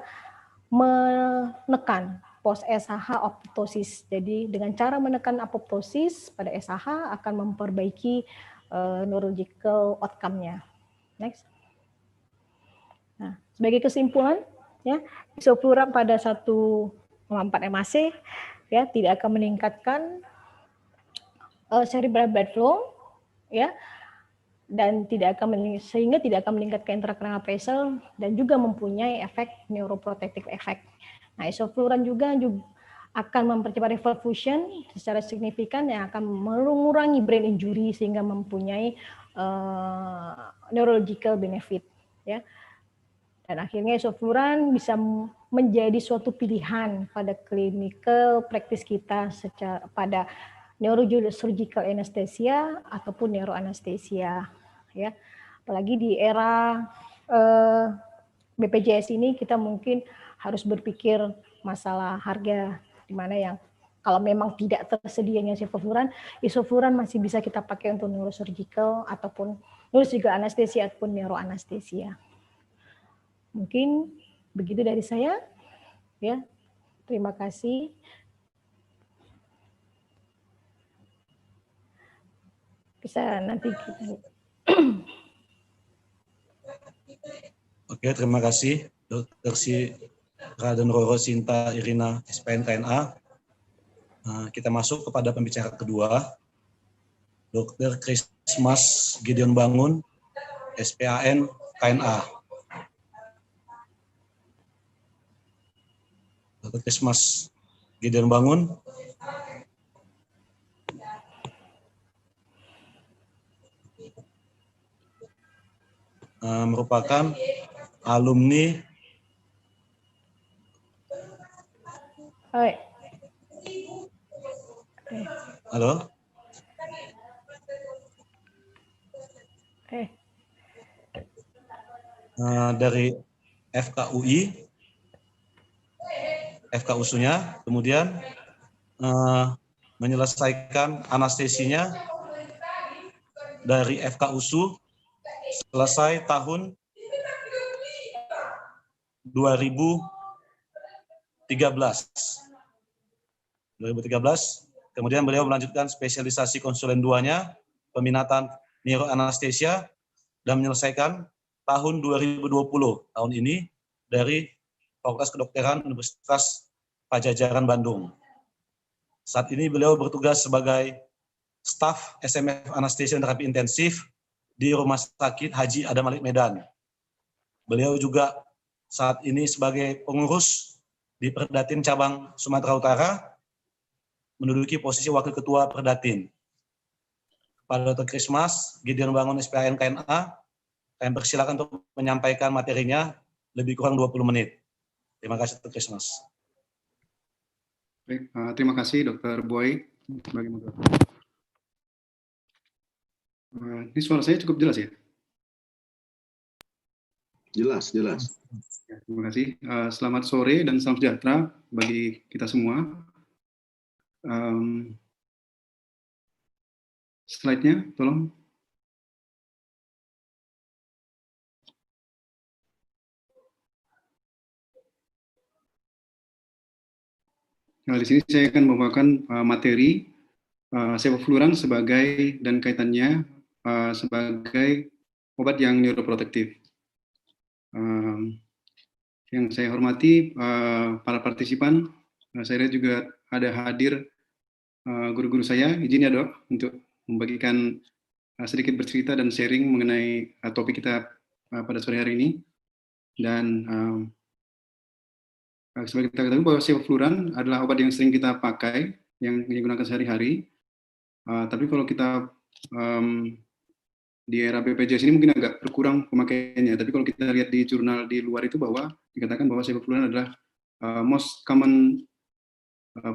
Speaker 5: menekan post SAH apoptosis. Jadi dengan cara menekan apoptosis pada SAH akan memperbaiki neurological outcome-nya. Next. Nah, sebagai kesimpulan, ya, isofluran pada 1,4 MAC, ya, tidak akan meningkatkan cerebral blood flow, ya, dan sehingga tidak akan meningkatkan intracranial pressure dan juga mempunyai efek neuroprotective effect. Nah, isofluran juga akan mempercepat reperfusion secara signifikan yang akan mengurangi brain injury sehingga mempunyai neurological benefit, ya. Dan akhirnya isofluran bisa menjadi suatu pilihan pada clinical practice kita pada neurosurgical anesthesia ataupun neuroanestesia, ya. Apalagi di era BPJS ini kita mungkin harus berpikir masalah harga, di mana yang kalau memang tidak tersedianya sevofluran, isofluran masih bisa kita pakai untuk neurosurgical ataupun neurosurgical anestesia ataupun neuroanestesia. Mungkin begitu dari saya, ya. Terima kasih. Bisa nanti kita.
Speaker 4: Oke, terima kasih Dr. Raden Roro Sinta Irina, SPN KNA. Kita masuk kepada pembicara kedua, Dr. Christmas Gideon Bangun, SPAN KNA. Dr. Christmas Gideon Bangun. Merupakan alumni Halo. Dari FKUI, FKUSU-nya, kemudian menyelesaikan anestesinya dari FKUSU selesai tahun 2013. Kemudian beliau melanjutkan spesialisasi konsulen 2-nya, peminatan neuroanestesia, dan menyelesaikan tahun 2020, tahun ini, dari Fakultas Kedokteran Universitas Pajajaran Bandung. Saat ini beliau bertugas sebagai staf SMF Anestesia dan Terapi Intensif di Rumah Sakit Haji Adam Malik Medan. Beliau juga saat ini sebagai pengurus di Perdatin Cabang Sumatera Utara, menduduki posisi Wakil Ketua Perdatin. Pada Dr. Christmas Gideon Bangun, SPAN KNA, kami persilakan untuk menyampaikan materinya lebih kurang 20 menit. Terima kasih Dr. Kesmas.
Speaker 6: Baik, terima kasih Dr. Boy sebagai moderator. Ini suara saya cukup jelas ya?
Speaker 2: Jelas, jelas.
Speaker 6: Ya, terima kasih. Selamat sore dan salam sejahtera bagi kita semua. Slide-nya, tolong. Nah, di sini saya akan membawakan materi sevofluran sebagai dan kaitannya sebagai obat yang neuroprotektif. Yang saya hormati para partisipan, saya lihat juga ada hadir guru-guru saya. Izin ya Dok untuk membagikan sedikit bercerita dan sharing mengenai topik kita pada sore hari ini. Dan sebagai kita ketahui bahwa sevofluran adalah obat yang sering kita pakai, yang digunakan sehari-hari. Tapi kalau kita di era BPJS ini mungkin agak berkurang pemakaiannya. Tapi kalau kita lihat di jurnal di luar itu bahwa dikatakan bahwa sevofluran adalah most common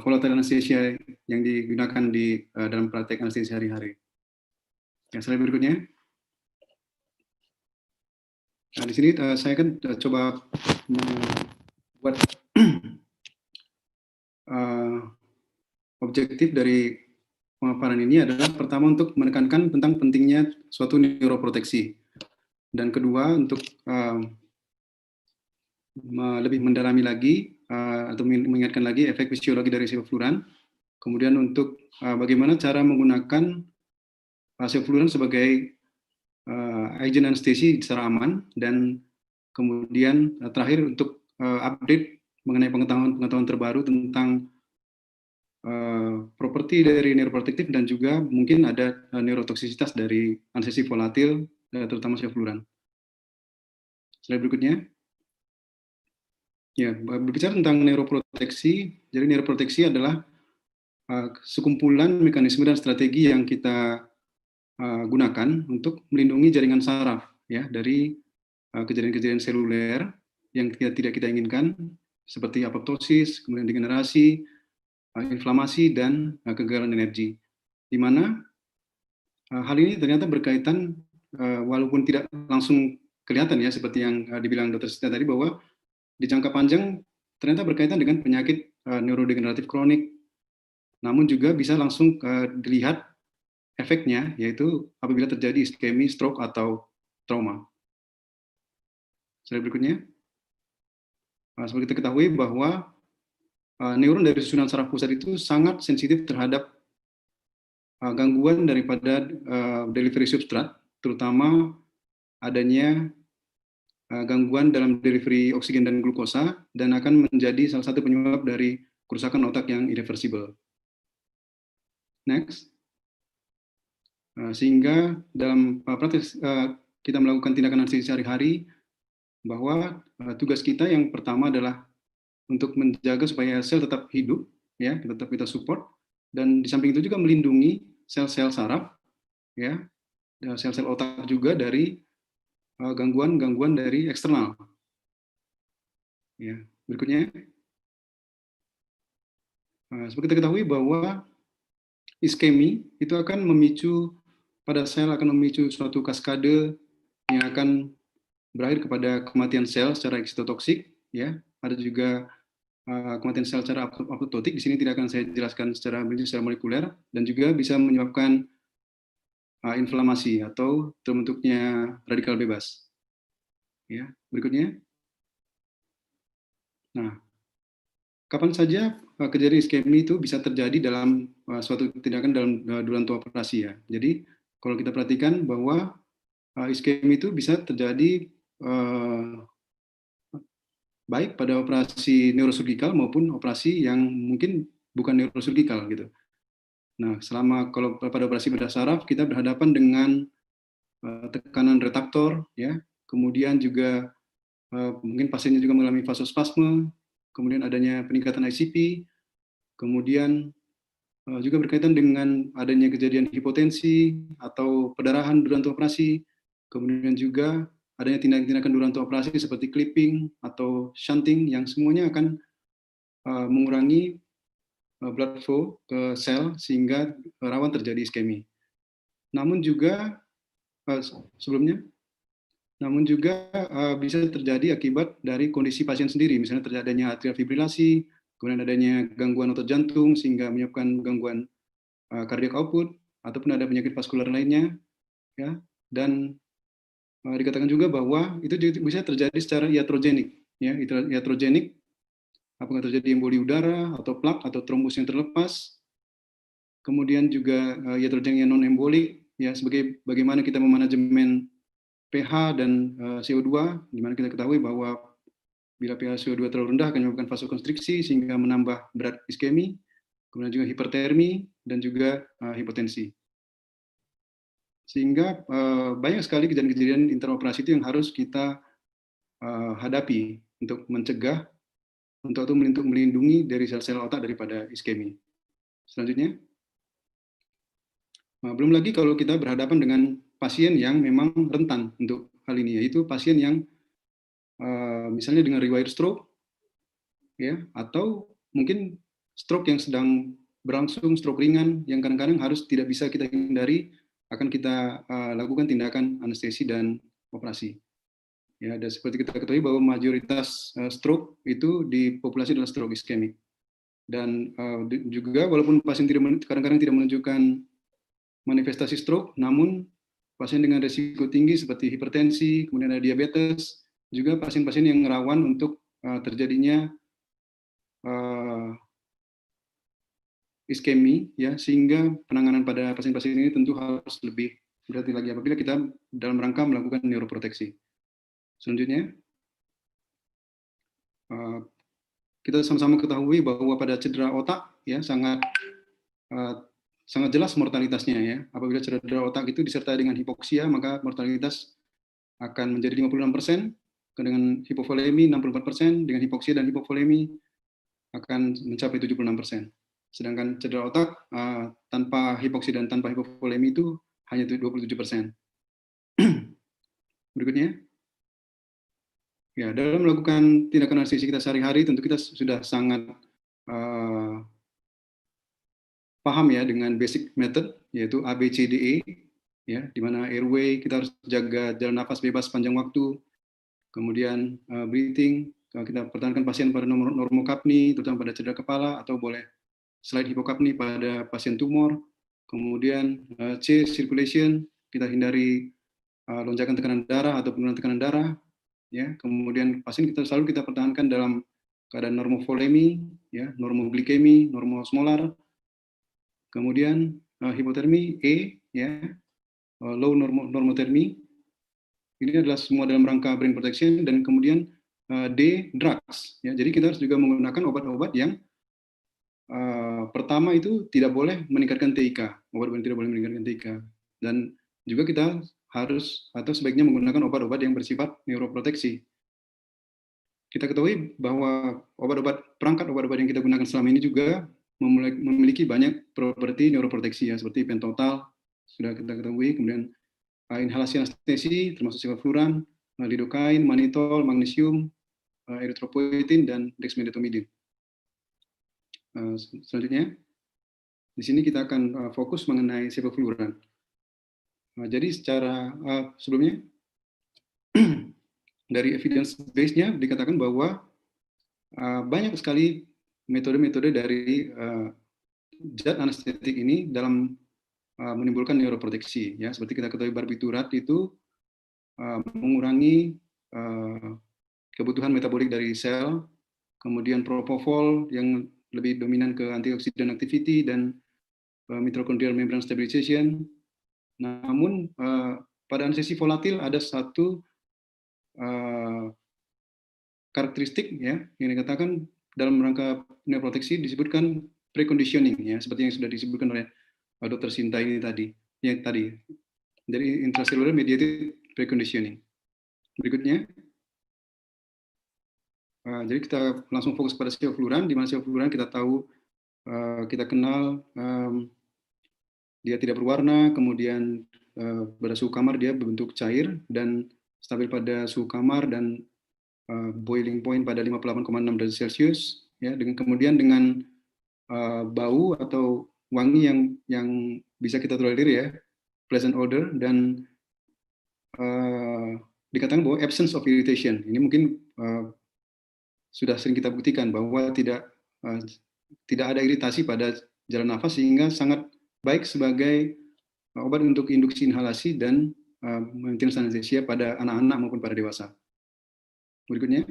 Speaker 6: volatile anesthesia yang digunakan di dalam praktek anestesi sehari-hari. Ya, slide berikutnya. Nah, di sini saya akan coba membuat objektif dari pemaparan ini adalah pertama untuk menekankan tentang pentingnya suatu neuroproteksi, dan kedua untuk lebih mendalami lagi atau mengingatkan lagi efek fisiologi dari sevofluran, kemudian untuk bagaimana cara menggunakan sevofluran sebagai agent anestesi secara aman, dan kemudian terakhir untuk update mengenai pengetahuan terbaru tentang properti dari neuroprotektif dan juga mungkin ada neurotoksisitas dari anestesi volatil, terutama sevofluran. Slide berikutnya. Ya, berbicara tentang neuroproteksi, jadi neuroproteksi adalah sekumpulan mekanisme dan strategi yang kita gunakan untuk melindungi jaringan saraf ya dari kejadian-kejadian seluler yang tidak kita inginkan seperti apoptosis, kemudian degenerasi, inflamasi, dan kegagalan energi. Di mana hal ini ternyata berkaitan, walaupun tidak langsung kelihatan ya, seperti yang dibilang Dr. Sita tadi, bahwa di jangka panjang ternyata berkaitan dengan penyakit neurodegeneratif kronik, namun juga bisa langsung dilihat efeknya, yaitu apabila terjadi iskemi, stroke, atau trauma. Slide berikutnya. Seperti kita ketahui bahwa neuron dari susunan saraf pusat itu sangat sensitif terhadap gangguan daripada delivery substrat, terutama adanya gangguan dalam delivery oksigen dan glukosa, dan akan menjadi salah satu penyebab dari kerusakan otak yang irreversible. Next. Sehingga dalam praktek kita melakukan tindakan anestesi sehari-hari, bahwa tugas kita yang pertama adalah untuk menjaga supaya sel tetap hidup, ya, tetap kita support, dan di samping itu juga melindungi sel-sel saraf, ya, sel-sel otak juga dari gangguan-gangguan dari eksternal. Ya, berikutnya, seperti kita ketahui bahwa iskemi itu akan memicu pada sel, akan memicu suatu kaskade yang akan berakhir kepada kematian sel secara eksitotoksik, ya. Ada juga kematian sel secara apoptotik. Di sini tidak akan saya jelaskan secara molekuler, dan juga bisa menyebabkan inflamasi atau terbentuknya radikal bebas. Ya, berikutnya. Nah, kapan saja kejadian iskemi itu bisa terjadi dalam suatu tindakan dalam duranto operasi ya. Jadi kalau kita perhatikan bahwa iskemi itu bisa terjadi baik pada operasi neurosurgikal maupun operasi yang mungkin bukan neurosurgikal gitu. Nah, kalau pada operasi bedah saraf kita berhadapan dengan tekanan retaktor, ya, kemudian juga mungkin pasiennya juga mengalami vasospasme, kemudian adanya peningkatan ICP, kemudian juga berkaitan dengan adanya kejadian hipotensi atau perdarahan duranto operasi, kemudian juga adanya tindakan-tindakan duranto operasi seperti clipping atau shunting yang semuanya akan mengurangi blood flow ke sel sehingga rawan terjadi iskemi. Namun juga bisa terjadi akibat dari kondisi pasien sendiri, misalnya terjadinya atrial fibrilasi, kemudian adanya gangguan otot jantung sehingga menyebabkan gangguan cardiac output, ataupun ada penyakit vaskular lainnya, ya. Dan dikatakan juga bahwa itu bisa terjadi secara iatrogenik, ya, iatrogenik, apakah terjadi emboli udara atau plak atau trombus yang terlepas, kemudian juga iatrogenik yang non embolik, ya, sebagai bagaimana kita memanajemen pH dan CO2, di mana kita ketahui bahwa bila pH CO2 terlalu rendah akan menyebabkan vasokonstriksi sehingga menambah berat iskemi, kemudian juga hipertermi dan juga hipotensi. Sehingga banyak sekali kejadian-kejadian interoperasi itu yang harus kita hadapi untuk mencegah untuk melindungi dari sel-sel otak daripada iskemi. Selanjutnya, belum lagi kalau kita berhadapan dengan pasien yang memang rentan untuk hal ini, yaitu pasien yang misalnya dengan riwayat stroke, ya, atau mungkin stroke yang sedang berlangsung, stroke ringan yang kadang-kadang harus tidak bisa kita hindari, akan kita lakukan tindakan anestesi dan operasi. Ya, dan seperti kita ketahui bahwa mayoritas stroke itu di populasi adalah stroke iskemik. Dan juga walaupun pasien kadang-kadang tidak menunjukkan manifestasi stroke, namun pasien dengan risiko tinggi seperti hipertensi, kemudian ada diabetes, juga pasien-pasien yang rawan untuk terjadinya iskemi, ya, sehingga penanganan pada pasien-pasien ini tentu harus lebih berhati lagi apabila kita dalam rangka melakukan neuroproteksi. Selanjutnya, kita sama-sama ketahui bahwa pada cedera otak, ya, sangat jelas mortalitasnya, ya. Apabila cedera otak itu disertai dengan hipoksia, maka mortalitas akan menjadi 56%, dengan hipovolemi 64%, dengan hipoksia dan hipovolemi akan mencapai 76%. Sedangkan cedera otak tanpa hipoksia dan tanpa hipovolemi itu hanya 27%. Berikutnya, ya, dalam melakukan tindakan anestesi kita sehari-hari tentu kita sudah sangat paham, ya, dengan basic method, yaitu ABCDE, ya, di mana airway kita harus jaga jalan nafas bebas sepanjang waktu, kemudian breathing, kita pertahankan pasien pada normokapni, terutama pada cedera kepala, atau boleh slide hipokapni pada pasien tumor, kemudian C, circulation, kita hindari lonjakan tekanan darah atau penurunan tekanan darah, ya, kemudian pasien selalu kita pertahankan dalam keadaan normovolemi, ya, normoglikemi, normosmolar, kemudian hipotermi E, ya, low normotermi, ini adalah semua dalam rangka brain protection, dan kemudian D, drugs, ya, jadi kita harus juga menggunakan obat-obat yang pertama itu tidak boleh meningkatkan TIK, obat-obat tidak boleh meningkatkan TIK, dan juga kita harus atau sebaiknya menggunakan obat-obat yang bersifat neuroproteksi. Kita ketahui bahwa perangkat obat-obat yang kita gunakan selama ini juga memiliki banyak properti neuroproteksi, ya, seperti pentotal sudah kita ketahui, kemudian inhalasi anestesi termasuk sevofluran, lidocaine, mannitol, magnesium, erythropoietin, dan dexmedetomidine. Selanjutnya, di sini kita akan fokus mengenai sevofluran. Jadi secara sebelumnya dari evidence base-nya dikatakan bahwa banyak sekali metode-metode dari zat anestetik ini dalam menimbulkan neuroproteksi, ya, seperti kita ketahui barbiturat itu mengurangi kebutuhan metabolik dari sel, kemudian propofol yang lebih dominan ke antioksidan activity dan mitochondrial membrane stabilization. Namun pada anestesi volatil ada satu karakteristik, ya, yang dikatakan dalam rangka neuroproteksi disebutkan preconditioning, ya, seperti yang sudah disebutkan oleh Dr. Sinta ini tadi, ya, tadi. Jadi intracellular mediated preconditioning. Berikutnya, jadi kita langsung fokus pada sevofluran, di mana sevofluran kita tahu, kita kenal dia tidak berwarna, kemudian pada suhu kamar dia berbentuk cair, dan stabil pada suhu kamar dan boiling point pada 58,6 derajat Celcius, ya. Kemudian dengan bau atau wangi yang bisa kita tolerir, ya, pleasant odor, dan dikatakan bahwa absence of irritation. Ini mungkin sudah sering kita buktikan bahwa tidak ada iritasi pada jalan nafas, sehingga sangat baik sebagai obat untuk induksi inhalasi dan maintenance anesthesia pada anak-anak maupun pada dewasa. Berikutnya,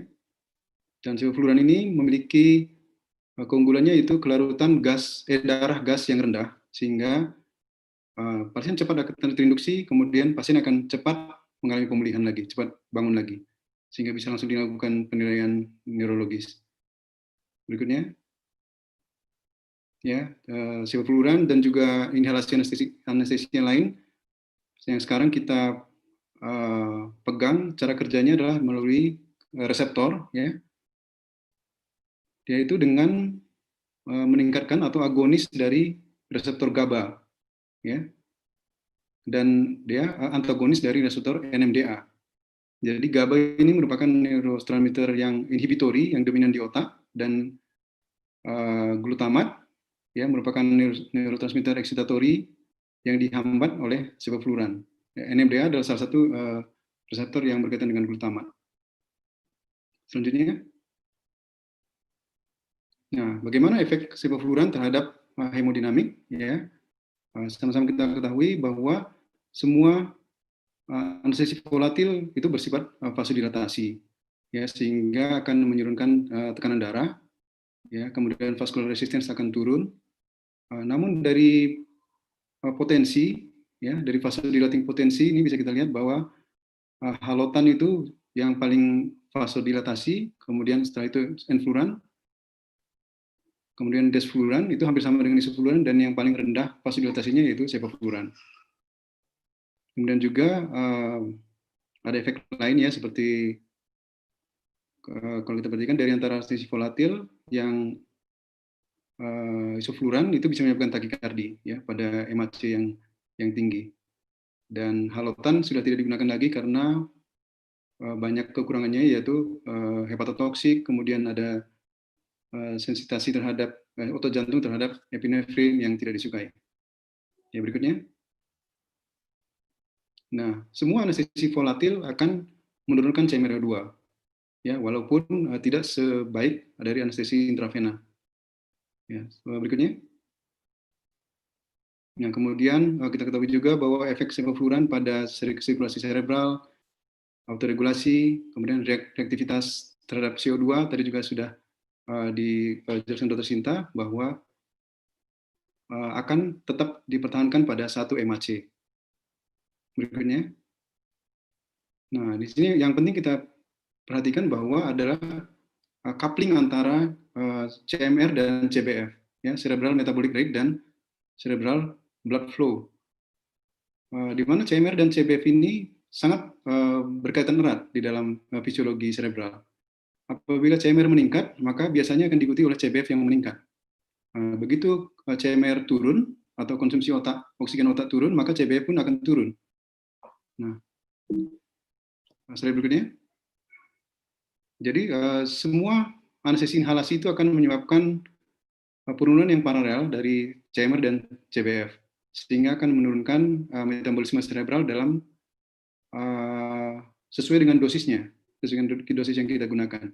Speaker 6: dan sevofluran ini memiliki keunggulannya itu kelarutan darah gas yang rendah, sehingga pasien cepat akan terinduksi, kemudian pasien akan cepat mengalami pemulihan lagi, cepat bangun lagi, sehingga bisa langsung dilakukan penilaian neurologis. Berikutnya, ya, sevofluran dan juga inhalasi anestesi yang lain yang sekarang kita pegang, cara kerjanya adalah melalui reseptor, ya, yaitu dengan meningkatkan atau agonis dari reseptor GABA, ya, dan dia antagonis dari reseptor NMDA. Jadi GABA ini merupakan neurotransmitter yang inhibitory, yang dominan di otak, dan glutamat, ya, merupakan neurotransmitter excitatory yang dihambat oleh sevofluran. NMDA adalah salah satu reseptor yang berkaitan dengan glutamat. Selanjutnya, nah, bagaimana efek sevofluran terhadap hemodinamik? Ya, sama-sama kita ketahui bahwa semua anestesi volatil itu bersifat vasodilatasi, ya, sehingga akan menurunkan tekanan darah, ya, kemudian vascular resistance akan turun. Namun dari potensi, ya, dari vasodilating potensi ini bisa kita lihat bahwa halotan itu yang paling vasodilatasi, kemudian setelah itu enfluran, kemudian desfluran itu hampir sama dengan isofluran, dan yang paling rendah vasodilatasinya yaitu sevofluran. Kemudian juga ada efek lain, ya, seperti kalau kita perhatikan dari antara anestesi volatil yang isofluran itu bisa menyebabkan takikardi, ya, pada MAC yang tinggi. Dan halotan sudah tidak digunakan lagi karena banyak kekurangannya, yaitu hepatotoksik, kemudian ada sensitasi terhadap otot jantung terhadap epinefrin yang tidak disukai. Ya, berikutnya. Nah, semua anestesi volatil akan menurunkan CMR2, ya, walaupun tidak sebaik dari anestesi intravena. Ya, berikutnya. Nah, kemudian kita ketahui juga bahwa efek sevofluran pada sirkulasi cerebral, autoregulasi, kemudian reaktivitas terhadap CO2 tadi juga sudah dijelaskan Dr. Sinta bahwa akan tetap dipertahankan pada satu MAC. Berikutnya. Nah, di sini yang penting kita perhatikan bahwa adalah coupling antara CMR dan CBF, ya, cerebral metabolic rate dan cerebral blood flow. Di mana CMR dan CBF ini sangat berkaitan erat di dalam fisiologi cerebral. Apabila CMR meningkat, maka biasanya akan diikuti oleh CBF yang meningkat. Begitu CMR turun atau konsumsi oksigen otak turun, maka CBF pun akan turun. Nah, slide berikutnya. Jadi semua anestesi inhalasi itu akan menyebabkan penurunan yang paralel dari CMR dan CBF, sehingga akan menurunkan metabolisme cerebral dalam sesuai dengan dosisnya, sesuai dengan dosis yang kita gunakan.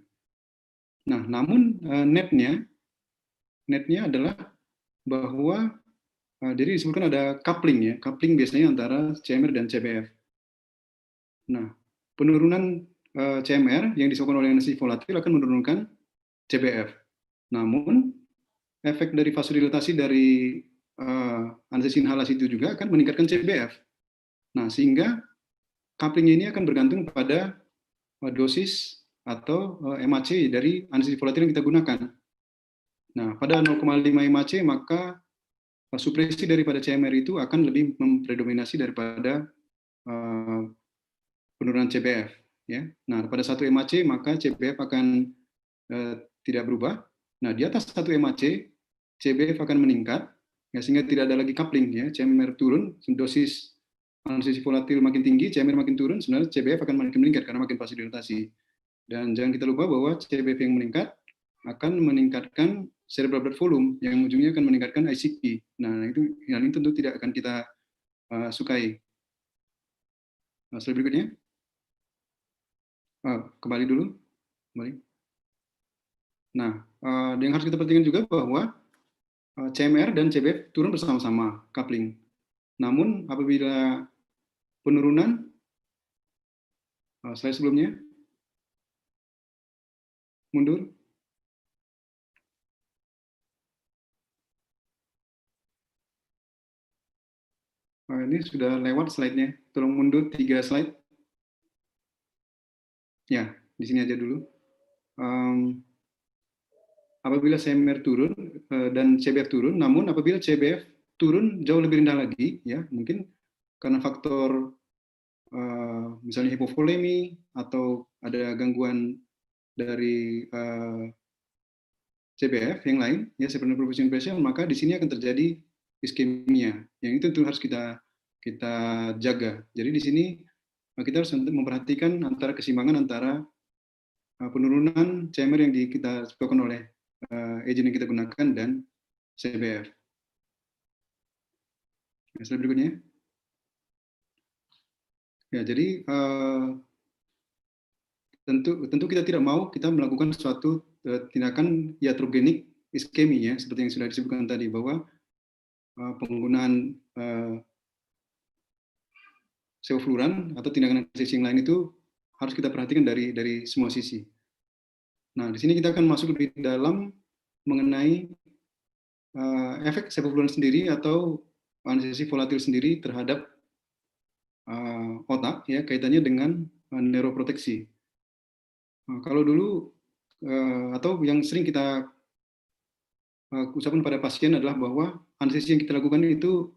Speaker 6: Nah, namun netnya adalah bahwa jadi disebutkan ada coupling, ya, coupling biasanya antara CMR dan CBF. Nah, penurunan CMR yang disebabkan oleh anestesi volatil akan menurunkan CBF. Namun efek dari vasodilatasi dari anestesi inhalasi itu juga akan meningkatkan CBF. Nah, sehingga coupling ini akan bergantung pada dosis atau MAC dari anestesi volatil yang kita gunakan. Nah, pada 0,5 MAC maka supresi daripada CMR itu akan lebih mempredominasi daripada penurunan CBF, ya. Nah, pada 1 MAC maka CBF akan tidak berubah. Nah, di atas 1 MAC CBF akan meningkat, ya, sehingga tidak ada lagi coupling, ya. CMR turun, dosis anestesi volatil makin tinggi, CMR makin turun, sebenarnya CBF akan makin meningkat karena makin vasodilatasi. Dan jangan kita lupa bahwa CBF yang meningkat akan meningkatkan cerebral blood volume, yang ujungnya akan meningkatkan ICP. Nah, ini tentu tidak akan kita sukai. Slide berikutnya. Kembali dulu. Kembali. Nah, yang harus kita perhatikan juga bahwa CMR dan CBF turun bersama-sama, coupling. Namun, apabila penurunan, slide sebelumnya, mundur. Ini sudah lewat slide-nya. Tolong mundur 3 slide. Ya, di sini aja dulu. Apabila CMR turun dan CBF turun, namun apabila CBF turun jauh lebih rendah lagi, ya mungkin karena faktor misalnya hipovolemi atau ada gangguan dari CBF yang lain, ya seperti perfusion pressure, maka di sini akan terjadi iskemia. Yang itu tentu harus kita jaga. Jadi di sini kita harus memperhatikan antara keseimbangan antara penurunan CMR yang kita lakukan oleh agent yang kita gunakan dan CBF. Slide berikutnya. Ya, jadi tentu kita tidak mau kita melakukan suatu tindakan iatrogenik iskemi, ya, seperti yang sudah disebutkan tadi, bahwa penggunaan sevofluran atau tindakan anestesi yang lain itu harus kita perhatikan dari semua sisi. Nah, di sini kita akan masuk lebih dalam mengenai efek sevofluran sendiri atau anestesi volatil sendiri terhadap otak, ya, kaitannya dengan neuroproteksi. Kalau dulu atau yang sering kita ucapkan pada pasien adalah bahwa anestesi yang kita lakukan itu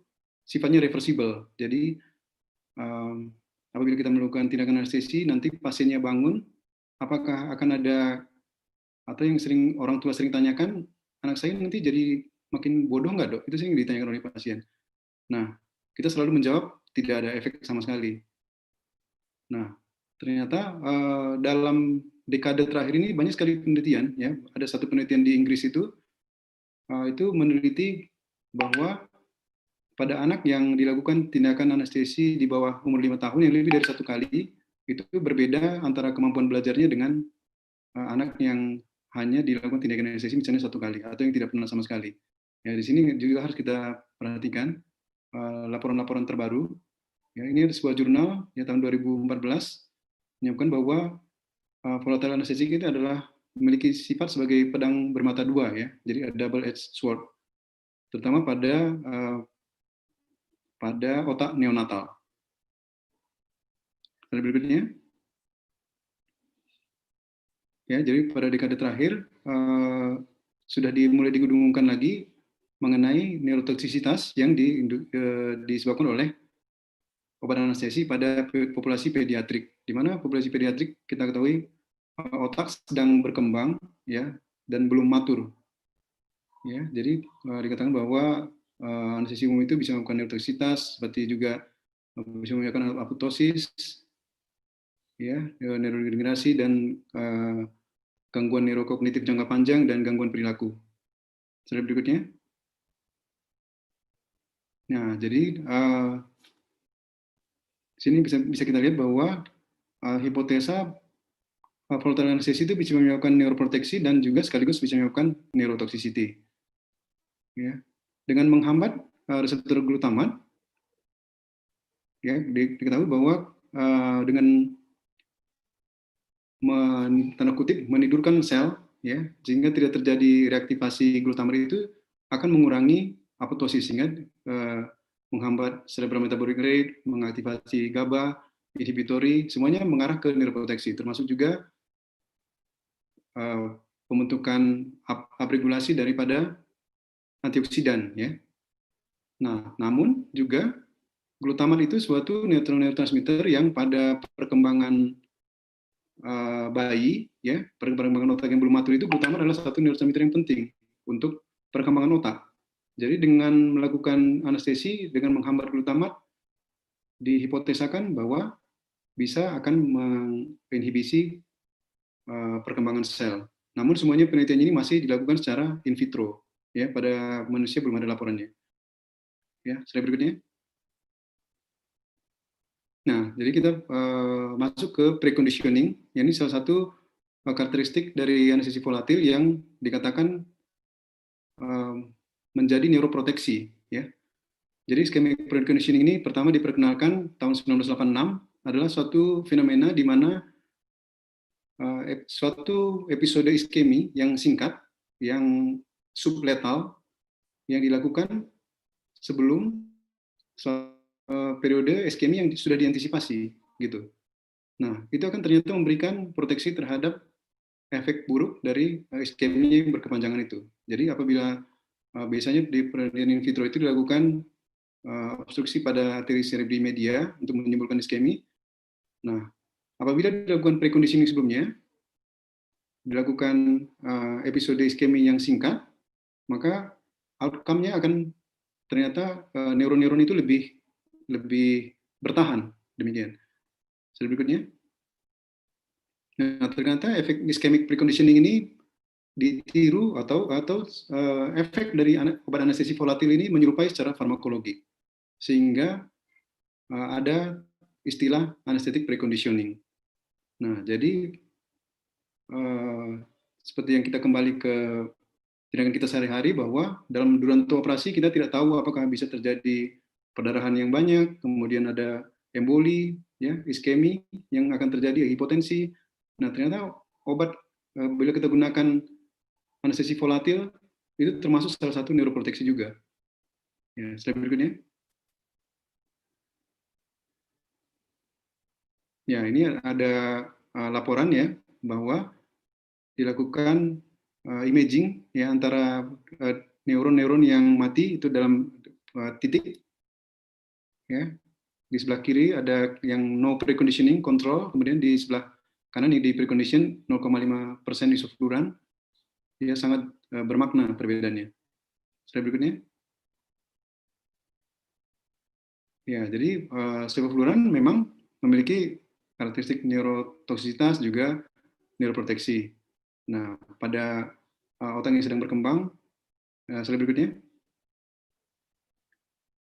Speaker 6: sifatnya reversible. Jadi apabila kita melakukan tindakan anestesi, nanti pasiennya bangun, apakah akan ada, atau yang sering orang tua sering tanyakan, anak saya nanti jadi makin bodoh nggak, Dok? Itu sering ditanyakan oleh pasien. Nah, kita selalu menjawab tidak ada efek sama sekali. Nah, ternyata dalam dekade terakhir ini banyak sekali penelitian, ya. Ada satu penelitian di Inggris itu meneliti bahwa pada anak yang dilakukan tindakan anestesi di bawah umur 5 tahun yang lebih dari 1 kali, itu berbeda antara kemampuan belajarnya dengan anak yang hanya dilakukan tindakan anestesi misalnya 1 kali atau yang tidak pernah sama sekali. Ya, di sini juga harus kita perhatikan laporan-laporan terbaru. Ya, ini ada sebuah jurnal ya tahun 2014 menyebutkan bahwa volatile anestesi itu adalah memiliki sifat sebagai pedang bermata dua, ya. Jadi ada double-edged sword, terutama pada otak neonatal. Slide berikutnya. Ya, jadi pada dekade terakhir sudah mulai digudungkan lagi mengenai neurotoksisitas yang disebabkan oleh obat anestesi pada populasi pediatrik, di mana populasi pediatrik kita ketahui otak sedang berkembang, ya, dan belum matur. Ya, jadi dikatakan bahwa anestesi umum itu bisa melakukan neurotoksisitas, seperti juga bisa menyebabkan apoptosis, ya, neurodegenerasi dan gangguan neurokognitif jangka panjang dan gangguan perilaku. Slide berikutnya. Nah, jadi sini bisa kita lihat bahwa hipotesa volatile anestesi itu bisa menyebabkan neuroproteksi dan juga sekaligus bisa menyebabkan neurotoxicity. Ya, dengan menghambat reseptor glutamat, ya, diketahui bahwa dengan tanda kutip menidurkan sel, ya, sehingga tidak terjadi reaktivasi glutamat itu akan mengurangi apoptosis, sehingga menghambat cerebral metabolic rate, mengaktifasi GABA, inhibitory, semuanya mengarah ke neuroproteksi, termasuk juga pembentukan upregulasi daripada antioksidan, ya. Nah, namun juga glutamat itu suatu neurotransmitter yang pada perkembangan bayi, ya, perkembangan otak yang belum matur itu glutamat adalah satu neurotransmitter yang penting untuk perkembangan otak. Jadi dengan melakukan anestesi dengan menghambat glutamat, dihipotesakan bahwa bisa akan menginhibisi perkembangan sel. Namun semuanya penelitian ini masih dilakukan secara in vitro, ya, pada manusia belum ada laporannya. Ya, slide berikutnya. Nah, jadi kita masuk ke preconditioning. Ini salah satu karakteristik dari anestesi volatil yang dikatakan menjadi neuroproteksi. Ya. Jadi ischemic preconditioning ini pertama diperkenalkan tahun 1986, adalah suatu fenomena di mana suatu episode iskemi yang singkat, yang subletal, yang dilakukan sebelum periode iskemi yang sudah diantisipasi, gitu. Nah, itu akan ternyata memberikan proteksi terhadap efek buruk dari iskemi yang berkepanjangan itu. Jadi apabila biasanya di penelitian in vitro itu dilakukan obstruksi pada arteri cerebri media untuk menimbulkan iskemi. Nah, apabila dilakukan preconditioning sebelumnya, dilakukan episode iskemi yang singkat, maka outcome-nya akan ternyata neuron-neuron itu lebih bertahan, demikian. Slide berikutnya. Nah, ternyata efek ischemic preconditioning ini ditiru atau efek dari obat anestesi volatil ini menyerupai secara farmakologi, sehingga ada istilah anesthetic preconditioning. Nah, jadi seperti yang kita kembali ke tindakan kita sehari-hari, bahwa dalam durasi operasi kita tidak tahu apakah bisa terjadi perdarahan yang banyak, kemudian ada emboli, ya, iskemi yang akan terjadi, hipotensi. Nah, ternyata obat bila kita gunakan anestesi volatil itu termasuk salah satu neuroproteksi juga. Ya, slide berikutnya. Ya, ini ada laporan, ya, bahwa dilakukan imaging, ya, antara neuron-neuron yang mati itu dalam titik, ya. Di sebelah kiri ada yang no preconditioning control, kemudian di sebelah kanan ini di precondition 0,5% isofluran. Ya, sangat bermakna perbedaannya. Slide berikutnya. Ya, jadi sevofluran memang memiliki karakteristik neurotoksisitas juga neuroproteksi. Nah, pada otak yang sedang berkembang, slide berikutnya.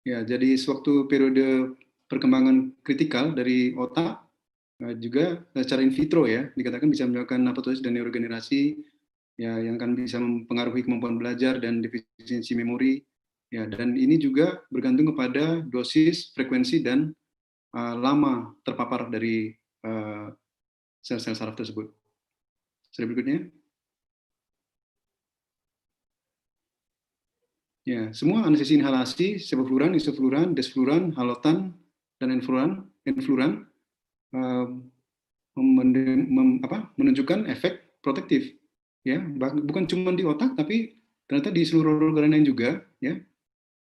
Speaker 6: Ya, jadi sewaktu periode perkembangan kritikal dari otak, juga secara in vitro, ya, dikatakan bisa melakukan apoptosis dan neurogenerasi, ya, yang akan bisa mempengaruhi kemampuan belajar dan defisiensi memori, ya, dan ini juga bergantung kepada dosis, frekuensi, dan lama terpapar dari sel-sel saraf tersebut. Slide berikutnya. Ya, semua anestesi inhalasi, sevofluran, isofluran, desfluran, halotan, dan enfluran menunjukkan efek protektif, ya, bukan cuma di otak, tapi ternyata di seluruh organ lain juga, ya,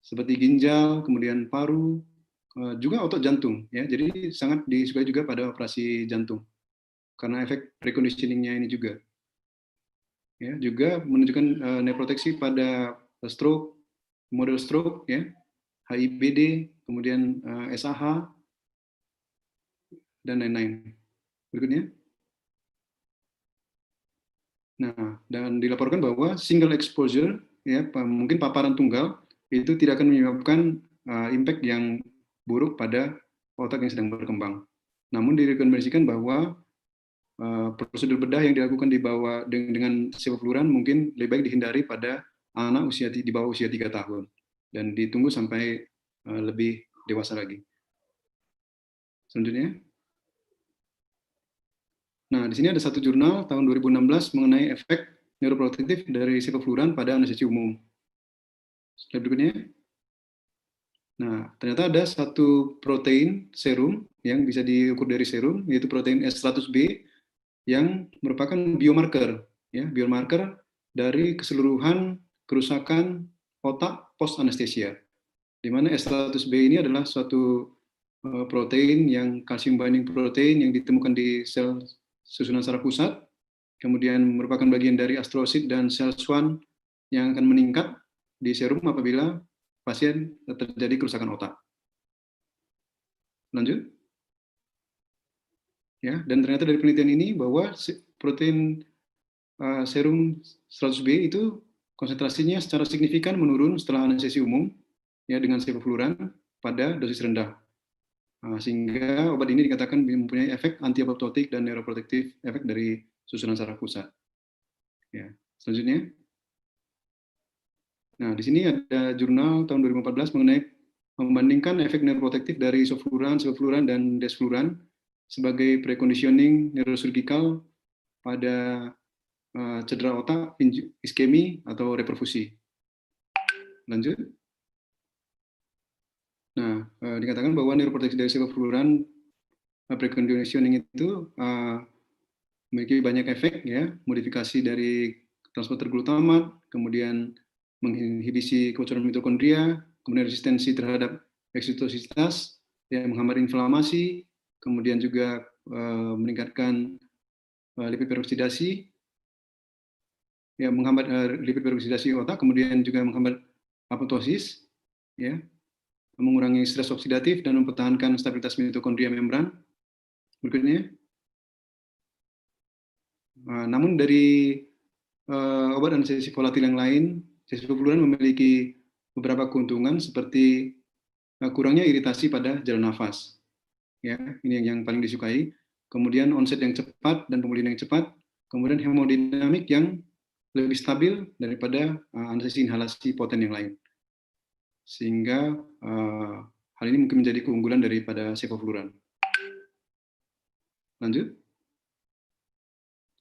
Speaker 6: seperti ginjal, kemudian paru, juga otot jantung, ya. Jadi sangat disukai juga pada operasi jantung karena efek preconditioning-nya ini juga, ya, juga menunjukkan neuroproteksi pada stroke, model stroke, ya, HIBD, kemudian SAH, dan lain-lain. Berikutnya. Nah, dan dilaporkan bahwa single exposure, ya, mungkin paparan tunggal itu tidak akan menyebabkan impact yang buruk pada otak yang sedang berkembang. Namun direkomendasikan bahwa prosedur bedah yang dilakukan dengan sevofluran mungkin lebih baik dihindari pada anak di bawah usia 3 tahun dan ditunggu sampai lebih dewasa lagi. Selanjutnya. Nah, di sini ada satu jurnal tahun 2016 mengenai efek neuroprotektif dari sevofluran pada anestesi umum. Slide berikutnya. Nah, ternyata ada satu protein serum yang bisa diukur dari serum, yaitu protein S100B yang merupakan biomarker, ya, biomarker dari keseluruhan kerusakan otak post anestesia. Di mana S100B ini adalah suatu protein yang calcium binding protein yang ditemukan di sel susunan saraf pusat, kemudian merupakan bagian dari astrosit dan sel Schwann yang akan meningkat di serum apabila pasien terjadi kerusakan otak. Lanjut. Ya, dan ternyata dari penelitian ini bahwa protein serum 100B itu konsentrasinya secara signifikan menurun setelah anestesi umum ya dengan sevofluran pada dosis rendah. Sehingga obat ini dikatakan mempunyai efek anti-apoptotik dan neuroprotektif efek dari susunan saraf pusat. Ya, selanjutnya. Nah, di sini ada jurnal tahun 2014 mengenai membandingkan efek neuroprotektif dari isofluran, sevofluran, dan desfluran sebagai preconditioning neurosurgical pada cedera otak, iskemi, atau reperfusi. Lanjut. Nah, dikatakan bahwa neuroproteksi dari sevofluran preconditioning itu memiliki banyak efek, ya, modifikasi dari transporter glutamat, kemudian menginhibisi kebocoran mitokondria, kemudian resistensi terhadap eksitositas, yang menghambat inflamasi, kemudian juga meningkatkan lipid peroksidasi, ya, menghambat lipid peroksidasi otak, kemudian juga menghambat apoptosis, ya, mengurangi stres oksidatif dan mempertahankan stabilitas mitokondria membran. Berikutnya. Namun dari obat anestesi volatil yang lain, sevofluran memiliki beberapa keuntungan seperti kurangnya iritasi pada jalan nafas. Ya, ini yang paling disukai. Kemudian onset yang cepat dan pemulihan yang cepat. Kemudian hemodinamik yang lebih stabil daripada anestesi inhalasi poten yang lain. Sehingga hal ini mungkin menjadi keunggulan daripada sevofluran. Lanjut.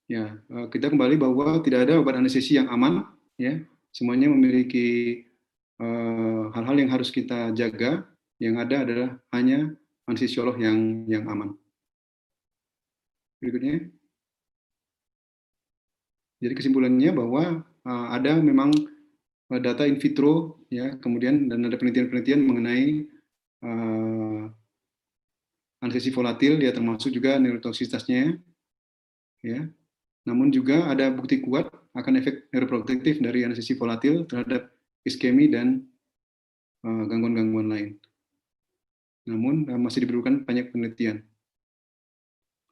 Speaker 6: Ya, kita kembali bahwa tidak ada obat anestesi yang aman, ya. Semuanya memiliki hal-hal yang harus kita jaga. Yang ada adalah hanya anestesiolog yang aman. Berikutnya. Jadi kesimpulannya bahwa ada memang data in vitro, ya, kemudian dan ada penelitian-penelitian mengenai anestesi volatil, ya, termasuk juga neurotoksisitasnya, ya. Namun juga ada bukti kuat akan efek neuroprotektif dari anestesi volatil terhadap iskemi dan gangguan-gangguan lain. Namun masih diperlukan banyak penelitian.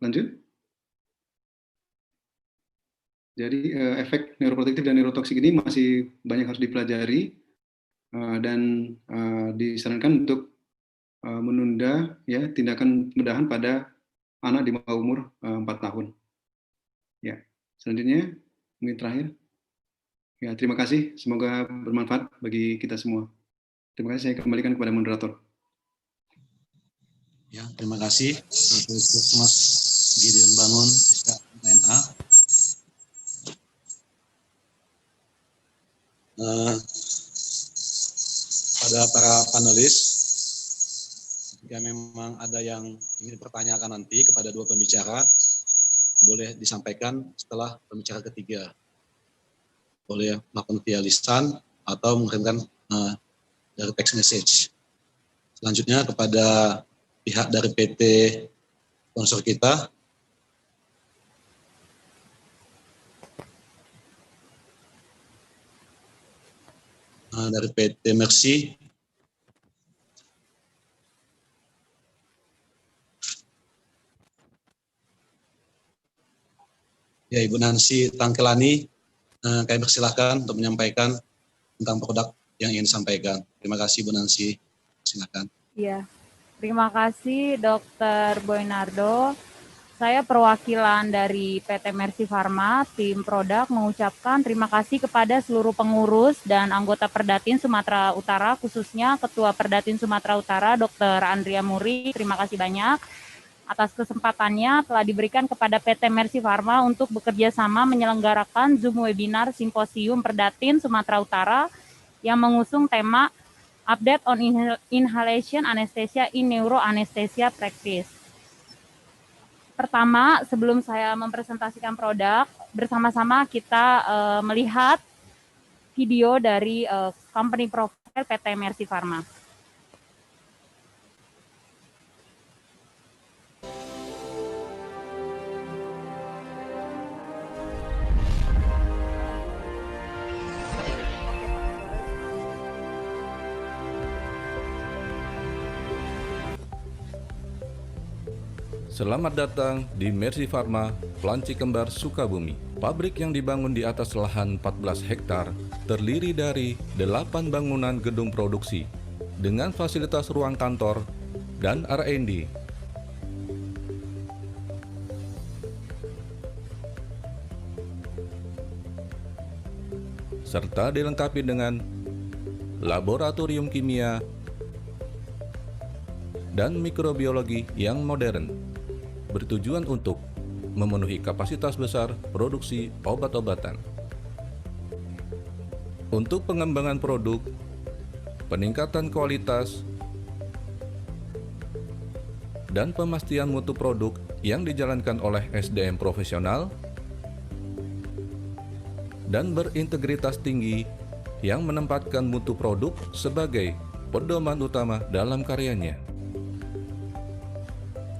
Speaker 6: Lanjut. Jadi efek neuroprotektif dan neurotoksik ini masih banyak harus dipelajari dan disarankan untuk menunda, ya, tindakan pembedahan pada anak di bawah umur 4 tahun. Ya, selanjutnya mungkin terakhir. Ya, terima kasih. Semoga bermanfaat bagi kita semua. Terima kasih. Saya kembalikan kepada moderator.
Speaker 4: Ya, terima kasih Mas Gideon Bangun, SKNA. Pada para panelis, jika memang ada yang ingin dipertanyakan nanti kepada dua pembicara, boleh disampaikan setelah pembicara ketiga. Boleh melakukan via lisan atau mengirimkan dari text message. Selanjutnya kepada pihak dari PT sponsor kita, dari PT Mercy, ya, Ibu Nancy Tangkelani, kami persilahkan untuk menyampaikan tentang produk yang ingin disampaikan. Terima kasih, Bu Nancy. Silakan.
Speaker 7: Iya, terima kasih Dr. Boynardo. Saya perwakilan dari PT Mercy Pharma, tim produk, mengucapkan terima kasih kepada seluruh pengurus dan anggota Perdatin Sumatera Utara, khususnya Ketua Perdatin Sumatera Utara, Dr. Andrea Muri. Terima kasih banyak atas kesempatannya telah diberikan kepada PT Mercy Pharma untuk bekerja sama menyelenggarakan Zoom Webinar Simposium Perdatin Sumatera Utara yang mengusung tema Update on Inhalation Anesthesia in Neuroanesthesia Practice. Pertama, sebelum saya mempresentasikan produk, bersama-sama kita melihat video dari company profile PT Mercy Pharma.
Speaker 8: Selamat datang di Mercy Pharma, Planci Kembar, Sukabumi. Pabrik yang dibangun di atas lahan 14 hektar terdiri dari 8 bangunan gedung produksi dengan fasilitas ruang kantor dan R&D. Serta dilengkapi dengan laboratorium kimia dan mikrobiologi yang modern, bertujuan untuk memenuhi kapasitas besar produksi obat-obatan. Untuk pengembangan produk, peningkatan kualitas, dan pemastian mutu produk yang dijalankan oleh SDM profesional dan berintegritas tinggi yang menempatkan mutu produk sebagai pedoman utama dalam karyanya.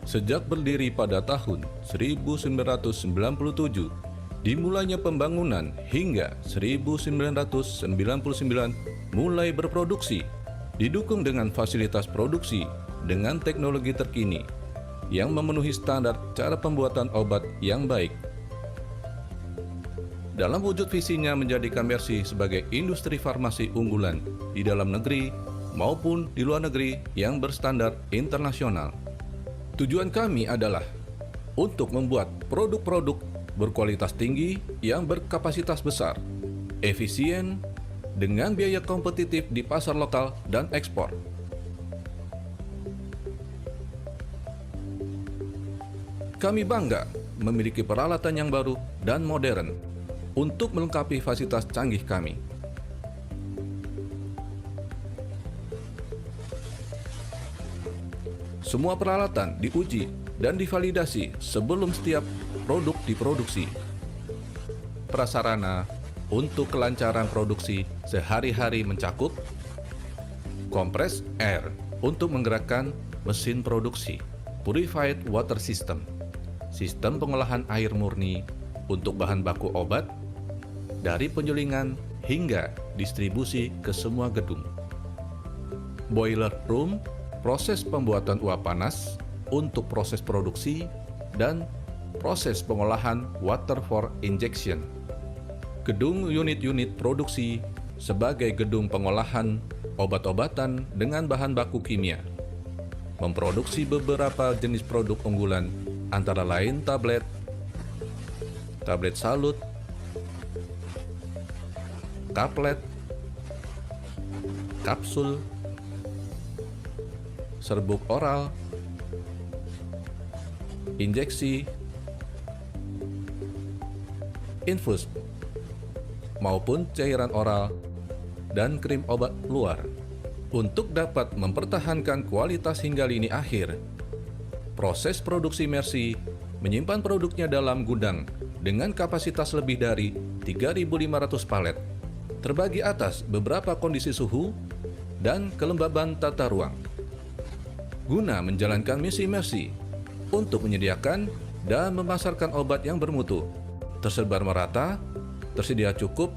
Speaker 8: Sejak berdiri pada tahun 1997, dimulainya pembangunan hingga 1999 mulai berproduksi, didukung dengan fasilitas produksi dengan teknologi terkini yang memenuhi standar cara pembuatan obat yang baik. Dalam wujud visinya menjadikan Mercy sebagai industri farmasi unggulan di dalam negeri maupun di luar negeri yang berstandar internasional. Tujuan kami adalah untuk membuat produk-produk berkualitas tinggi yang berkapasitas besar, efisien, dengan biaya kompetitif di pasar lokal dan ekspor. Kami bangga memiliki peralatan yang baru dan modern untuk melengkapi fasilitas canggih kami. Semua peralatan diuji dan divalidasi sebelum setiap produk diproduksi. Prasarana untuk kelancaran produksi sehari-hari mencakup kompres air untuk menggerakkan mesin produksi, purified water system, sistem pengolahan air murni untuk bahan baku obat, dari penjulingan hingga distribusi ke semua gedung. Boiler room, proses pembuatan uap panas untuk proses produksi dan proses pengolahan water for injection. Gedung unit-unit produksi sebagai gedung pengolahan obat-obatan dengan bahan baku kimia. Memproduksi beberapa jenis produk unggulan antara lain tablet salut, kaplet, kapsul, serbuk oral, injeksi, infus, maupun cairan oral dan krim obat luar. Untuk dapat mempertahankan kualitas hingga lini akhir, proses produksi Mercy menyimpan produknya dalam gudang dengan kapasitas lebih dari 3.500 palet, terbagi atas beberapa kondisi suhu dan kelembaban tata ruang. Guna menjalankan misi Mercy untuk menyediakan dan memasarkan obat yang bermutu, tersebar merata, tersedia cukup,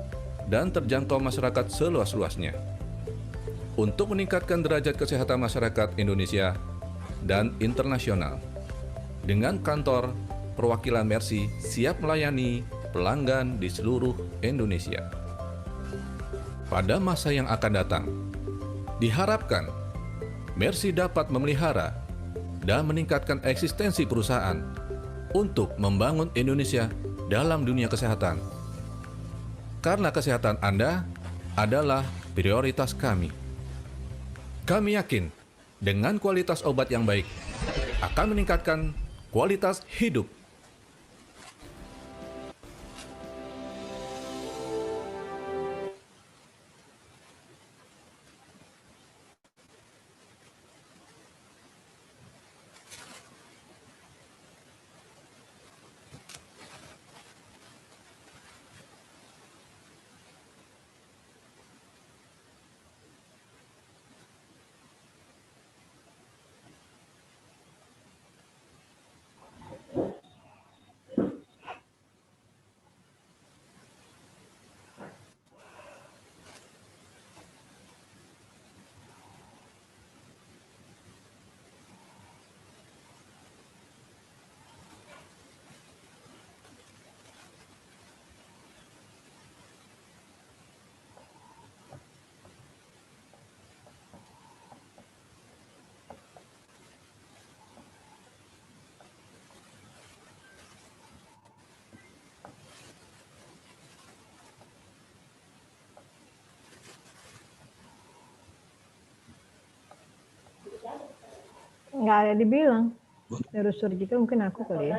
Speaker 8: dan terjangkau masyarakat seluas-luasnya. Untuk meningkatkan derajat kesehatan masyarakat Indonesia dan internasional, dengan kantor perwakilan Mercy siap melayani pelanggan di seluruh Indonesia. Pada masa yang akan datang, diharapkan Mercy dapat memelihara dan meningkatkan eksistensi perusahaan untuk membangun Indonesia dalam dunia kesehatan. Karena kesehatan Anda adalah prioritas kami. Kami yakin dengan kualitas obat yang baik akan meningkatkan kualitas hidup.
Speaker 5: nggak ada dibilang. Neurosurgical mungkin aku kali ya.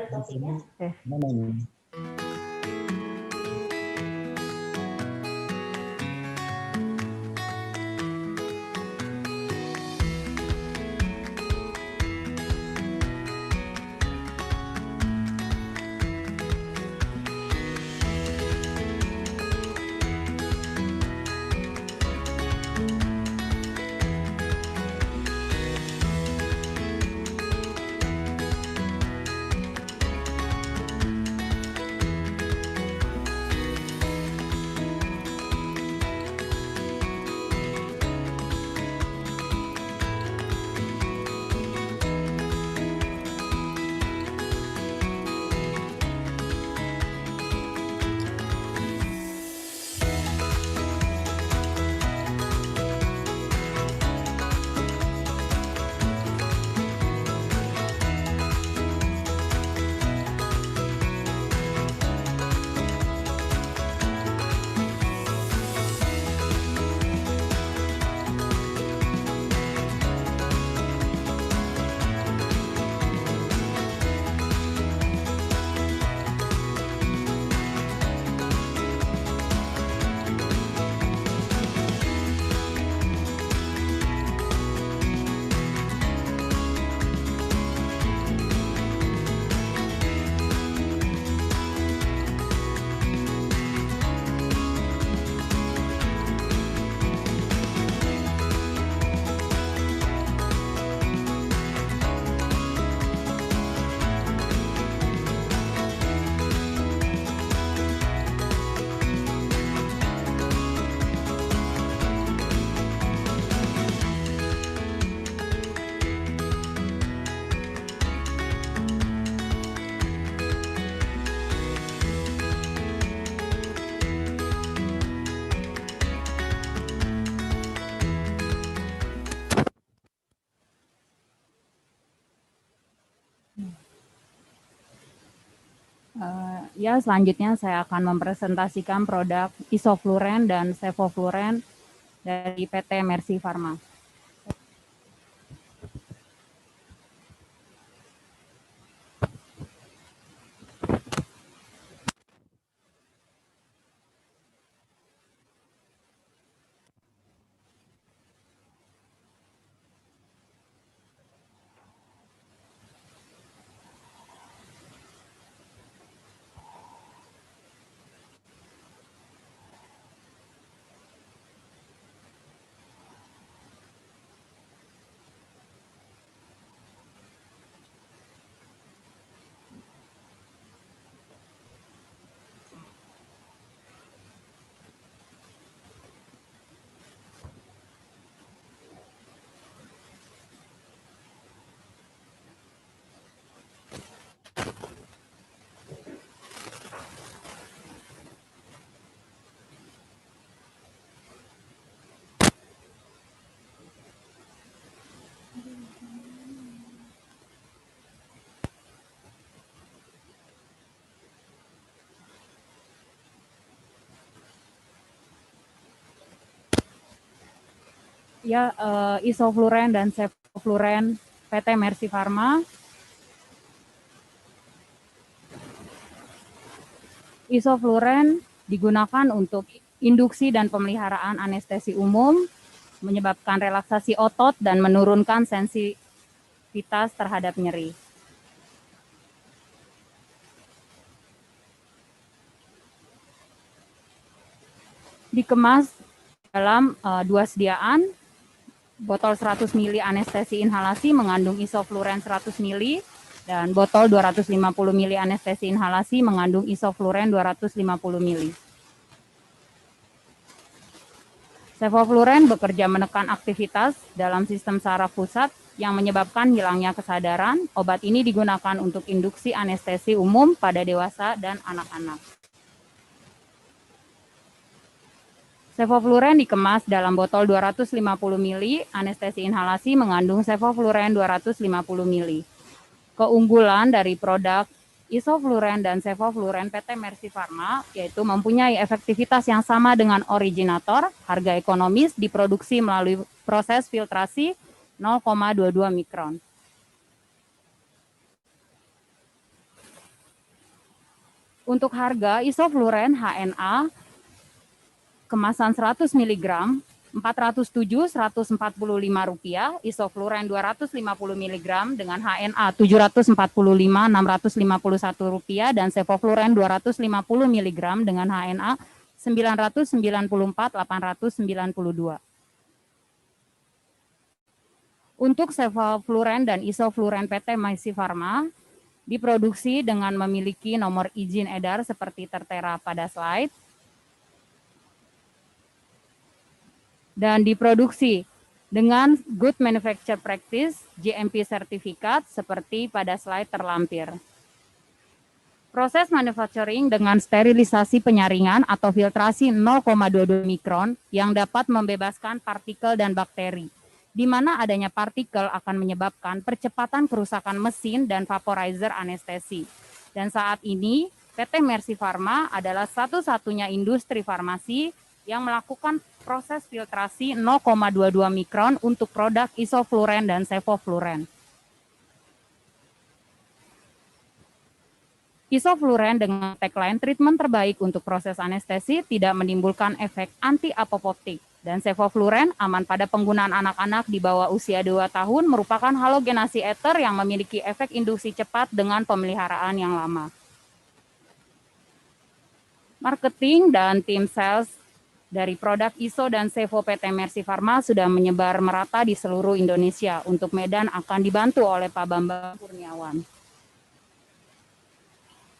Speaker 7: Ya, selanjutnya saya akan mempresentasikan produk isofluren dan sevofluren dari PT Mercy Pharma. Ya, isofluren dan sevofluren PT Mercy Pharma. Isofluren digunakan untuk induksi dan pemeliharaan anestesi umum, menyebabkan relaksasi otot dan menurunkan sensitivitas terhadap nyeri. Dikemas dalam 2 sediaan. Botol 100 ml anestesi inhalasi mengandung isofluren 100 ml dan botol 250 ml anestesi inhalasi mengandung isofluren 250 ml. Sevofluren bekerja menekan aktivitas dalam sistem saraf pusat yang menyebabkan hilangnya kesadaran. Obat ini digunakan untuk induksi anestesi umum pada dewasa dan anak-anak. Sevofluren dikemas dalam botol 250 ml, anestesi inhalasi mengandung sevofluren 250 ml. Keunggulan dari produk isofluren dan sevofluren PT Mercy Pharma yaitu mempunyai efektivitas yang sama dengan originator, harga ekonomis, diproduksi melalui proses filtrasi 0,22 mikron. Untuk harga isofluren HNA kemasan 100 mg Rp407.145, isofluren 250 mg dengan HNA Rp745.651 dan sevofluren 250 mg dengan HNA Rp994.892. Untuk sevofluren dan isofluren PT Maisi Farma diproduksi dengan memiliki nomor izin edar seperti tertera pada slide dan diproduksi dengan Good Manufacture Practice GMP sertifikat seperti pada slide terlampir. Proses manufacturing dengan sterilisasi penyaringan atau filtrasi 0,22 mikron yang dapat membebaskan partikel dan bakteri, di mana adanya partikel akan menyebabkan percepatan kerusakan mesin dan vaporizer anestesi. Dan saat ini, PT Mercy Pharma adalah satu-satunya industri farmasi yang melakukan proses filtrasi 0,22 mikron untuk produk isofluren dan sevofluren. Isofluren dengan tagline treatment terbaik untuk proses anestesi tidak menimbulkan efek anti-apoptotik. Dan sevofluren aman pada penggunaan anak-anak di bawah usia 2 tahun merupakan halogenasi ether yang memiliki efek induksi cepat dengan pemeliharaan yang lama. Marketing dan tim sales dari produk ISO dan Sevo PT Mercy Pharma sudah menyebar merata di seluruh Indonesia. Untuk Medan akan dibantu oleh Pak Bambang Kurniawan.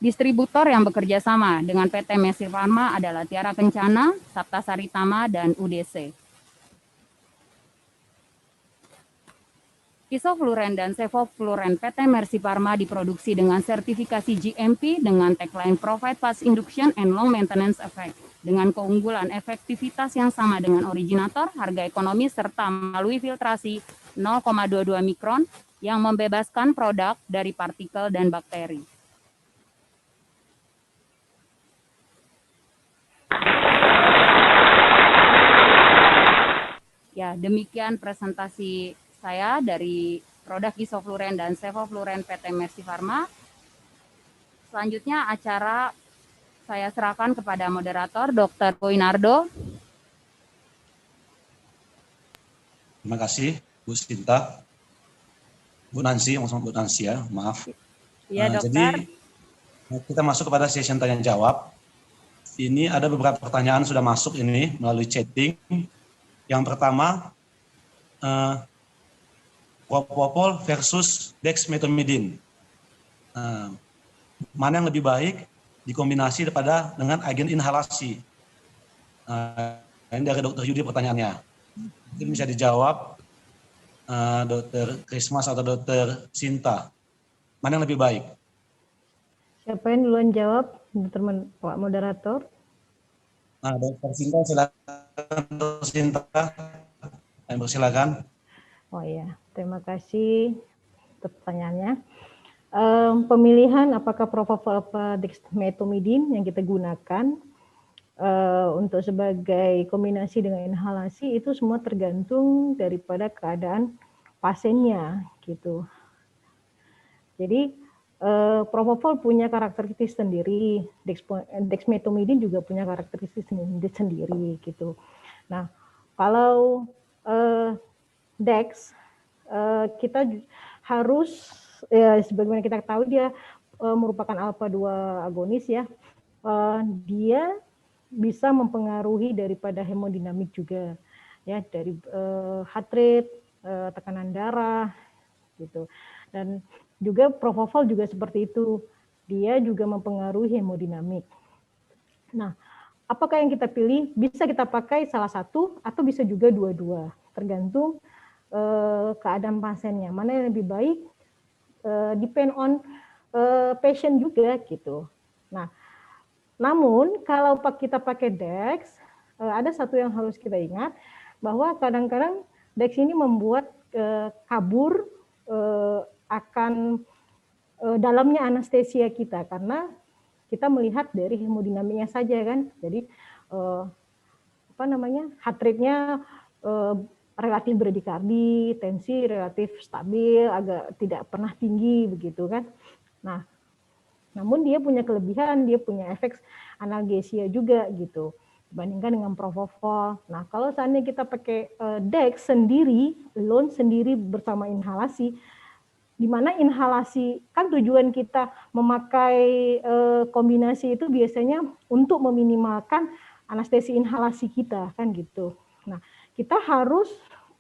Speaker 7: Distributor yang bekerja sama dengan PT Mercy Pharma adalah Tiara Kencana, Sapta Saritama, dan UDC. Isofluren dan sevofluren PT Mercy Pharma diproduksi dengan sertifikasi GMP dengan tagline Provide Fast Induction and Long Maintenance Effect, dengan keunggulan efektivitas yang sama dengan originator, harga ekonomi, serta melalui filtrasi 0,22 mikron yang membebaskan produk dari partikel dan bakteri. Ya, demikian presentasi saya dari produk isofluren dan sevofluren PT Mercy Pharma. Selanjutnya acara saya serahkan kepada moderator Dr. Boynardo.
Speaker 4: Terima kasih Bu Sinta. Bu Nancy, maksud Bu Nancy ya, maaf.
Speaker 7: Iya, Dokter.
Speaker 4: Jadi kita masuk kepada sesi tanya jawab. Ini ada beberapa pertanyaan sudah masuk ini melalui chatting. Yang pertama, propofol versus dexmetomidine. Mana yang lebih baik dikombinasi dengan agen inhalasi? Ini dari Dr. Yudi pertanyaannya. Mungkin bisa dijawab Dr. Krismas atau Dr. Sinta. Mana yang lebih baik?
Speaker 5: Siapa yang duluan jawab, Pak Moderator?
Speaker 4: Nah, Dr. Sinta silakan. Dr. Sinta, silakan.
Speaker 5: Oh iya, terima kasih untuk pertanyaannya. Pemilihan apakah propofol apa dexmetomidine yang kita gunakan untuk sebagai kombinasi dengan inhalasi itu semua tergantung daripada keadaan pasiennya gitu. Jadi propofol punya karakteristik sendiri, dexmetomidine juga punya karakteristik sendiri gitu. Nah, kalau dex kita harus sebagaimana kita tahu dia merupakan alpha 2 agonis ya. Dia bisa mempengaruhi daripada hemodinamik juga ya, dari heart rate, tekanan darah gitu. Dan juga propofol juga seperti itu. Dia juga mempengaruhi hemodinamik. Nah, apakah yang kita pilih? Bisa kita pakai salah satu atau bisa juga dua-dua, tergantung keadaan pasiennya. Mana yang lebih baik? Depend on patient juga gitu. Nah, namun kalau kita pakai dex, ada satu yang harus kita ingat bahwa kadang-kadang dex ini membuat kabur akan dalamnya anestesia kita karena kita melihat dari hemodinamiknya saja kan. Jadi heart rate-nya relatif bradikardi, tensi relatif stabil, agak tidak pernah tinggi begitu kan. Nah, Namun dia punya kelebihan, dia punya efek analgesia juga gitu dibandingkan dengan propofol. Nah, kalau seandainya kita pakai Dex sendiri, alone sendiri bersama inhalasi, di mana inhalasi kan tujuan kita memakai kombinasi itu biasanya untuk meminimalkan anestesi inhalasi kita kan gitu. Nah, kita harus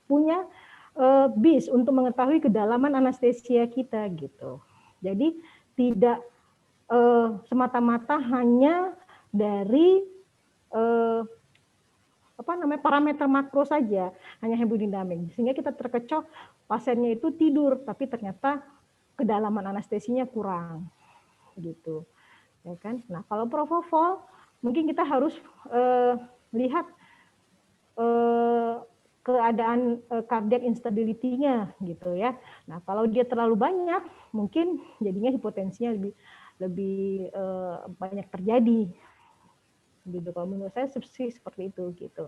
Speaker 5: punya BIS untuk mengetahui kedalaman anestesia kita gitu. Jadi tidak semata-mata hanya dari parameter makro saja, hanya hemodinamik, sehingga kita terkecoh pasiennya itu tidur, tapi ternyata kedalaman anestesinya kurang, gitu, ya kan? Nah, kalau propofol, mungkin kita harus lihat keadaan cardiac instability-nya, gitu ya. Nah, kalau dia terlalu banyak, mungkin jadinya hipotensinya lebih banyak terjadi, gitu. Kalau menurut saya sih seperti itu, gitu.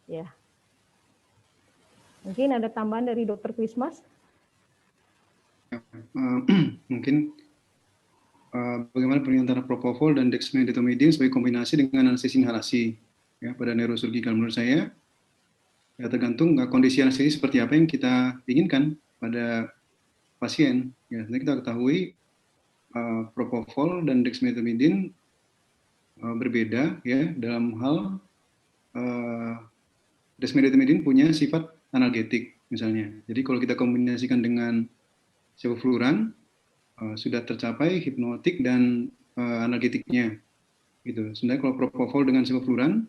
Speaker 5: Ya. Mungkin ada tambahan dari Dr. Krismas?
Speaker 6: Mungkin bagaimana perbedaan antara propofol dan dexmedetomidine sebagai kombinasi dengan anestesi inhalasi ya pada neurosurgical. Menurut saya ya tergantung kondisi anestesi seperti apa yang kita inginkan pada pasien. Ya, nanti kita ketahui propofol dan dexmedetomidine berbeda ya dalam hal dexmedetomidine punya sifat analgetik misalnya. Jadi kalau kita kombinasikan dengan sevofluran sudah tercapai hipnotik dan analgetiknya gitu. Sebenarnya kalau propofol dengan sevofluran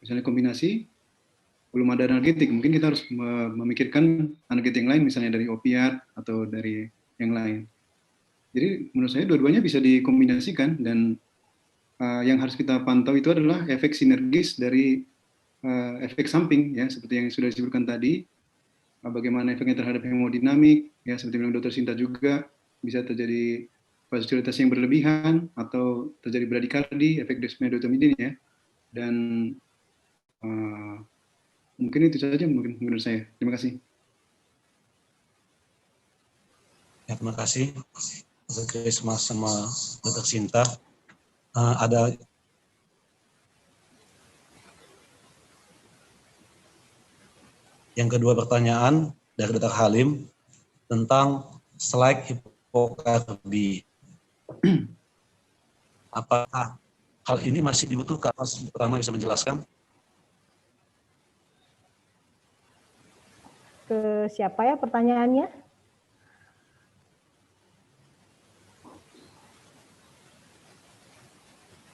Speaker 6: misalnya kombinasi belum ada analgetik, mungkin kita harus memikirkan analgetik yang lain misalnya dari opiat atau dari yang lain. Jadi menurut saya dua-duanya bisa dikombinasikan dan yang harus kita pantau itu adalah efek sinergis dari efek samping ya seperti yang sudah disebutkan tadi, bagaimana efeknya terhadap hemodinamik ya seperti yang Dr. Sinta juga bisa terjadi vaskularitas yang berlebihan atau terjadi bradikardi, efek dexmedetomidine ya. Dan mungkin itu saja mungkin menurut saya. Terima kasih.
Speaker 4: Ya, terima kasih Dr. Krismas sama Dr. Sinta. Ada yang kedua pertanyaan dari Dr. Halim tentang slide hipokarbi. Apakah hal ini masih dibutuhkan? Mas pertama bisa menjelaskan?
Speaker 5: Ke siapa ya pertanyaannya?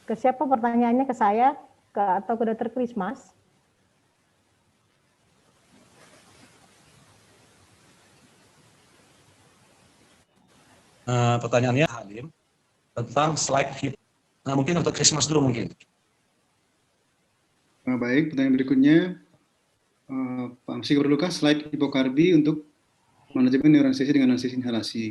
Speaker 5: Ke siapa pertanyaannya? Ke saya atau ke Dr. Krismas?
Speaker 4: Pertanyaannya Halim tentang slide hip. Mungkin Dr. Krismas dulu mungkin.
Speaker 6: Baik, pertanyaan berikutnya Pak Amsi Lukas, slide hipokarbi untuk manajemen neuroanestesi dengan anestesi inhalasi.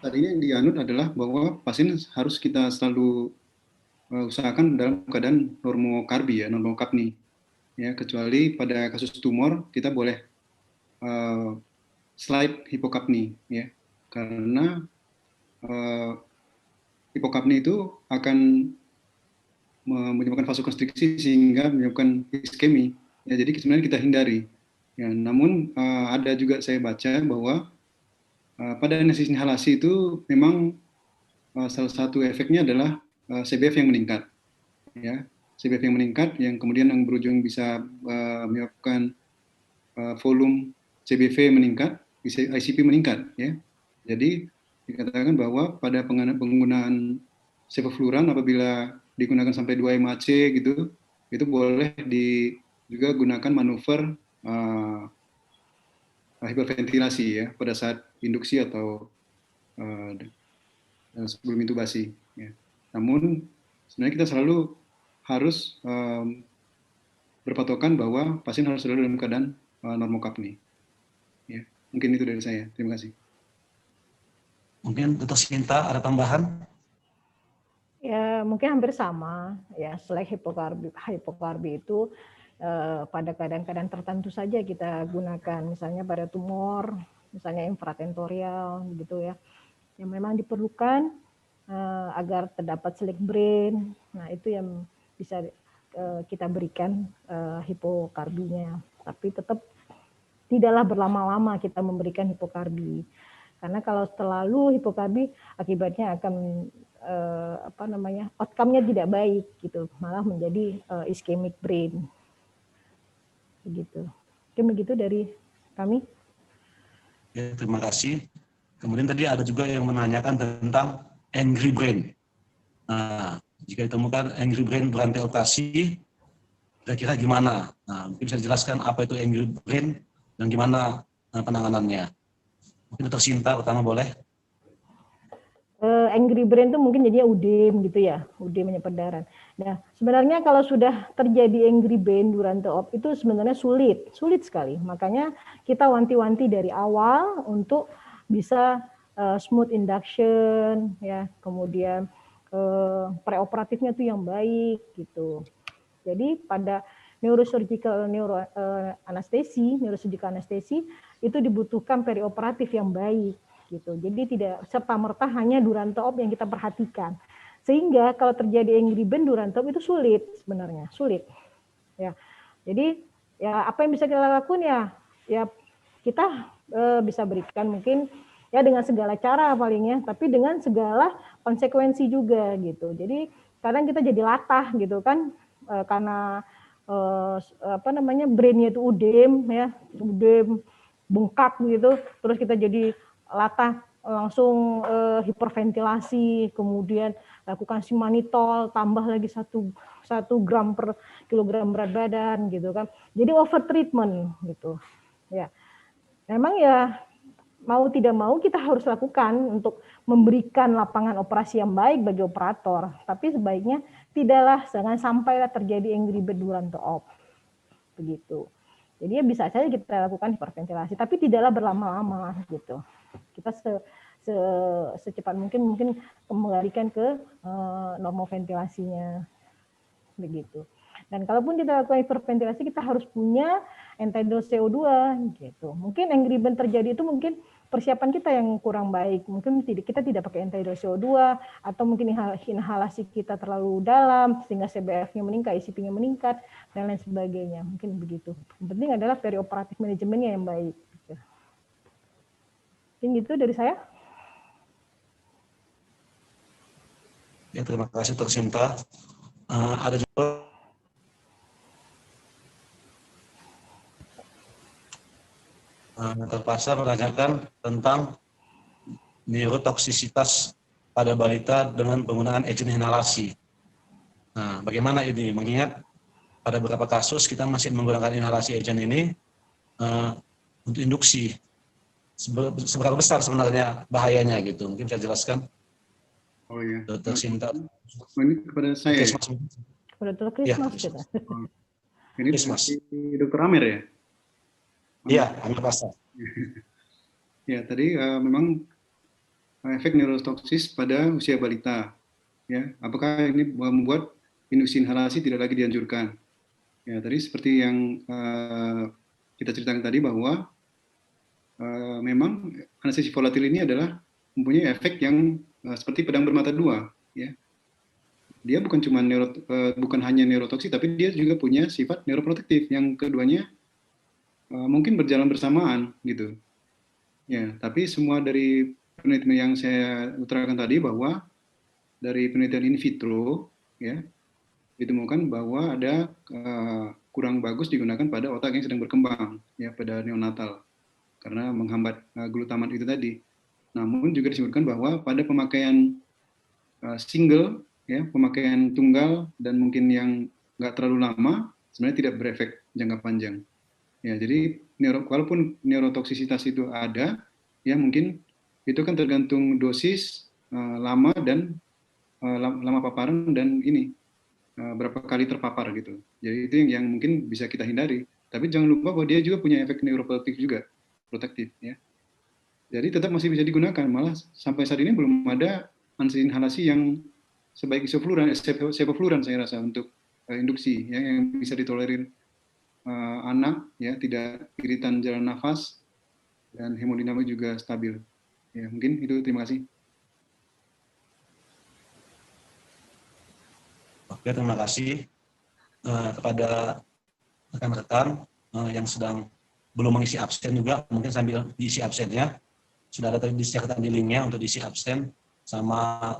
Speaker 6: Saat ini yang dianut adalah bahwa pasien harus kita selalu usahakan dalam keadaan normokarbi ya, normokapni. Ya, kecuali pada kasus tumor kita boleh slide hipokapni ya. Karena hipokapni itu akan menyebabkan vasokonstriksi sehingga menyebabkan iskemi. Ya, jadi sebenarnya kita hindari. Ya, namun ada juga saya baca bahwa pada anestesi inhalasi itu memang salah satu efeknya adalah CBF yang meningkat, ya CBF yang meningkat yang kemudian yang berujung bisa menyebabkan volume CBV meningkat, ICP meningkat, ya. Jadi dikatakan bahwa pada penggunaan sevofluran apabila digunakan sampai 2 mAc gitu, itu boleh juga gunakan manuver hiperventilasi ya pada saat induksi atau sebelum intubasi. Ya. Namun sebenarnya kita selalu harus berpatokan bahwa pasien harus selalu dalam keadaan normokapni. Ya, mungkin itu dari saya. Terima kasih.
Speaker 4: Mungkin Dr. Sinta ada tambahan?
Speaker 5: Ya mungkin hampir sama ya. Slide hipokarbi itu pada keadaan-keadaan tertentu saja kita gunakan, misalnya pada tumor misalnya infratentorial gitu ya, yang memang diperlukan agar terdapat sleek brain. Nah, itu yang bisa kita berikan hipokarbinya. Tapi tetap tidaklah berlama-lama kita memberikan hipokarbi. Karena kalau terlalu hipokarbi akibatnya akan outcome-nya tidak baik gitu, malah menjadi ischemic brain. Begitu. Mungkin begitu dari kami.
Speaker 4: Ya, terima kasih. Kemudian tadi ada juga yang menanyakan tentang angry brain. Nah, jika ditemukan angry brain berantai operasi, kira-kira gimana? Nah, mungkin bisa dijelaskan apa itu angry brain dan gimana penanganannya. Mungkin Dr. Sinta pertama boleh.
Speaker 5: Angry brain itu mungkin jadinya UDEM gitu ya, UDEM penyepedaran. Nah, sebenarnya kalau sudah terjadi angry brain durante op itu sebenarnya sulit sekali. Makanya kita wanti-wanti dari awal untuk bisa smooth induction ya, kemudian preoperatifnya tuh yang baik gitu. Jadi pada neurosurgical anestesi itu dibutuhkan perioperatif yang baik gitu. Jadi tidak serta-merta hanya durante op yang kita perhatikan. Sehingga kalau terjadi angry brain durante op itu sulit sebenarnya, sulit. Ya. Jadi ya apa yang bisa kita lakukan ya kita bisa berikan mungkin ya dengan segala cara palingnya, tapi dengan segala konsekuensi juga gitu. Jadi kadang kita jadi latah gitu kan karena brainnya itu udem ya, udem bengkak gitu, terus kita jadi latah langsung hiperventilasi, kemudian lakukan simanitol, tambah lagi 1 gram per kilogram berat badan gitu kan. Jadi over treatment gitu. Ya. Memang ya mau tidak mau kita harus lakukan untuk memberikan lapangan operasi yang baik bagi operator. Tapi sebaiknya jangan sampailah terjadi angry brain durante op. Begitu. Jadi ya bisa saja kita lakukan hiperventilasi, tapi tidaklah berlama-lama gitu. Kita secepat mungkin kembalikan ke normal ventilasinya begitu. Dan kalaupun kita lakukan hiperventilasi, kita harus punya anti-dose CO2 gitu. Mungkin angry brain terjadi itu mungkin persiapan kita yang kurang baik. Mungkin kita tidak pakai anti-dose CO2 atau mungkin inhalasi kita terlalu dalam sehingga CBF-nya meningkat, ICP-nya meningkat dan lain sebagainya. Mungkin begitu. Yang penting adalah perioperatif manajemennya yang baik. Mungkin gitu dari saya.
Speaker 4: Ya, terima kasih Dr. Sinta. Ada juga terpaksa menanyakan tentang neurotoksisitas pada balita dengan penggunaan agen inhalasi. Nah, bagaimana ini? Mengingat pada beberapa kasus kita masih menggunakan inhalasi agen ini untuk induksi. Seberapa besar sebenarnya bahayanya gitu? Mungkin bisa jelaskan.
Speaker 6: Oh iya.
Speaker 4: Dr. Sinta.
Speaker 6: Ini kepada saya.
Speaker 5: Kepada Dr. Krismas kita.
Speaker 6: Ini
Speaker 4: Krismas.
Speaker 6: Dr. Amir ya?
Speaker 4: Iya, Amir Pasar.
Speaker 6: Ya, tadi memang efek neurotoksis pada usia balita. Ya, apakah ini membuat induksi inhalasi tidak lagi dianjurkan? Ya, tadi seperti yang kita ceritakan tadi bahwa memang anestesi volatil ini adalah mempunyai efek yang seperti pedang bermata dua. Ya, dia bukan hanya neurotoksik, tapi dia juga punya sifat neuroprotektif. Yang keduanya mungkin berjalan bersamaan gitu. Ya, tapi semua dari penelitian yang saya utarakan tadi bahwa dari penelitian in vitro ya ditemukan bahwa ada kurang bagus digunakan pada otak yang sedang berkembang ya pada neonatal karena menghambat glutamat itu tadi. Namun juga disebutkan bahwa pada pemakaian single ya, pemakaian tunggal dan mungkin yang nggak terlalu lama sebenarnya tidak berefek jangka panjang. Ya, jadi walaupun neurotoksisitas itu ada, ya mungkin itu kan tergantung dosis, lama dan lama paparan dan ini berapa kali terpapar gitu. Jadi itu yang mungkin bisa kita hindari. Tapi jangan lupa bahwa dia juga punya efek neuroprotektif juga, protektif ya. Jadi tetap masih bisa digunakan. Malah sampai saat ini belum ada anestesi inhalasi yang sebaik isofluran, sevofluran saya rasa untuk induksi ya, yang bisa ditolerir anak ya, tidak iritan jalan nafas dan hemodinamik juga stabil. Ya, mungkin itu, terima kasih.
Speaker 4: Oke, terima kasih kepada rekan-rekan yang sedang belum mengisi absen juga, mungkin sambil diisi absennya. Sudah ada tadi disediakan di linknya untuk diisi absen sama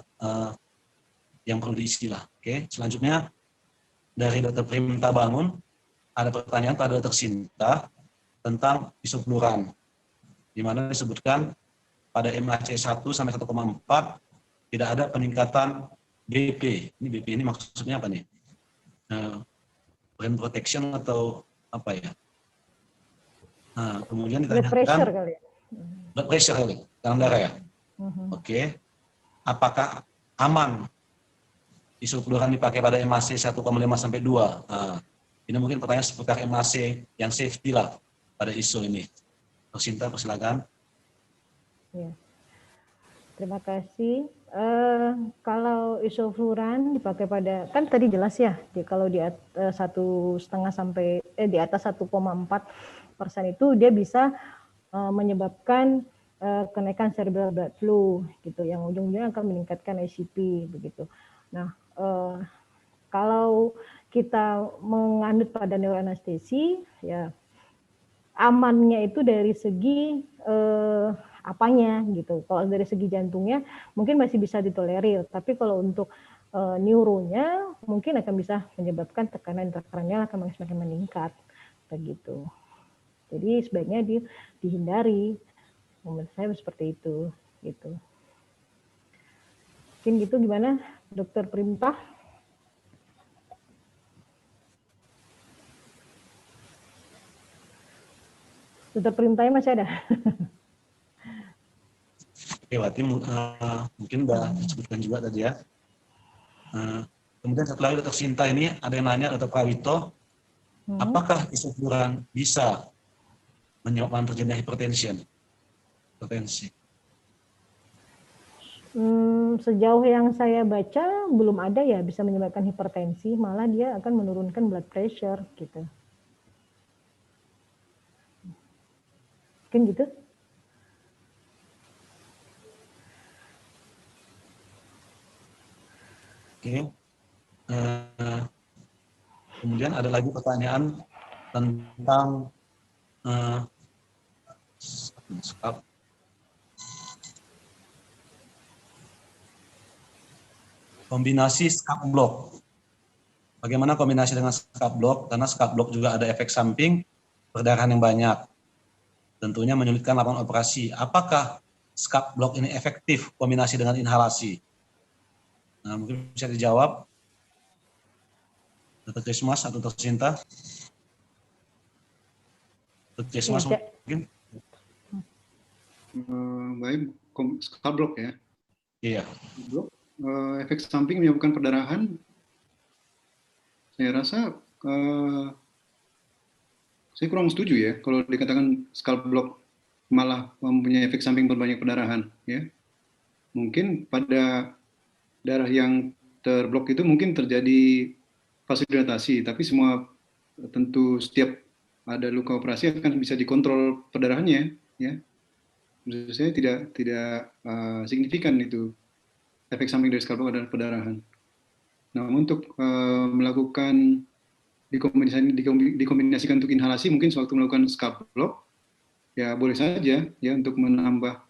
Speaker 4: yang perlu diisi lah. Oke, selanjutnya dari Dr. Primta Bangun ada pertanyaan pada Dr. Sinta tentang isofluran, di mana disebutkan pada MAC 1 sampai 1,4 tidak ada peningkatan BP. Ini BP ini maksudnya apa nih? Brain protection atau apa ya? Nah, kemudian
Speaker 5: Blood pressure
Speaker 4: ditanyakan
Speaker 5: kali ya.
Speaker 4: blood pressure kali, dalam darah ya. Oke, apakah aman isofluran dipakai pada MAC 1,5 sampai 2? Nah, ini mungkin pertanyaan seputar MAC yang safety lah pada ISO ini. Sinta, persilakan.
Speaker 5: Ya. Terima kasih. Kalau isofluran dipakai pada, kan tadi jelas ya, kalau di 1,5 sampai di atas 1,4% itu dia bisa menyebabkan kenaikan cerebral blood flow gitu, yang ujung-ujungnya akan meningkatkan ICP begitu. Nah, kalau kita menganut pada neuroanestesi, ya amannya itu dari segi apanya gitu. Kalau dari segi jantungnya mungkin masih bisa ditolerir, tapi kalau untuk neuronya mungkin akan bisa menyebabkan tekanan intrakranial akan semakin meningkat begitu. Jadi sebaiknya dihindari. Menurut saya seperti itu gitu. Mungkin gitu, gimana Dokter Primta? Dokter Primtanya masih ada?
Speaker 4: Oke, Wati, mungkin udah disebutkan juga tadi ya. Kemudian satu lagi Dr. Sinta ini ada yang nanya, Dr. Prawito, apakah isofluran bisa menyebabkan terjadinya hipertensi?
Speaker 5: Sejauh yang saya baca belum ada ya bisa menyebabkan hipertensi, malah dia akan menurunkan blood pressure gitu. Mungkin gitu.
Speaker 4: Oke. Kemudian ada lagi pertanyaan tentang kombinasi scalp block. Bagaimana kombinasi dengan scalp block? Karena scalp block juga ada efek samping perdarahan yang banyak. Tentunya menyulitkan lapangan operasi. Apakah scalp block ini efektif kombinasi dengan inhalasi? Nah, mungkin bisa dijawab Dr. Krismas atau Dr. Sinta. Dr. Krismas mungkin.
Speaker 6: Baik, scalp block ya.
Speaker 4: Iya.
Speaker 6: Block, efek samping menyebabkan perdarahan. Saya rasa saya kurang setuju ya kalau dikatakan scalp block malah mempunyai efek samping berbanyak perdarahan ya. Mungkin pada darah yang terblok itu mungkin terjadi vasodilatasi, tapi semua tentu setiap ada luka operasi akan bisa dikontrol perdarahannya ya. Menurut saya tidak signifikan itu efek samping dari scalp block adalah perdarahan. Nah, untuk melakukan dikombinasikan untuk inhalasi, mungkin sewaktu melakukan scalp block ya boleh saja ya untuk menambah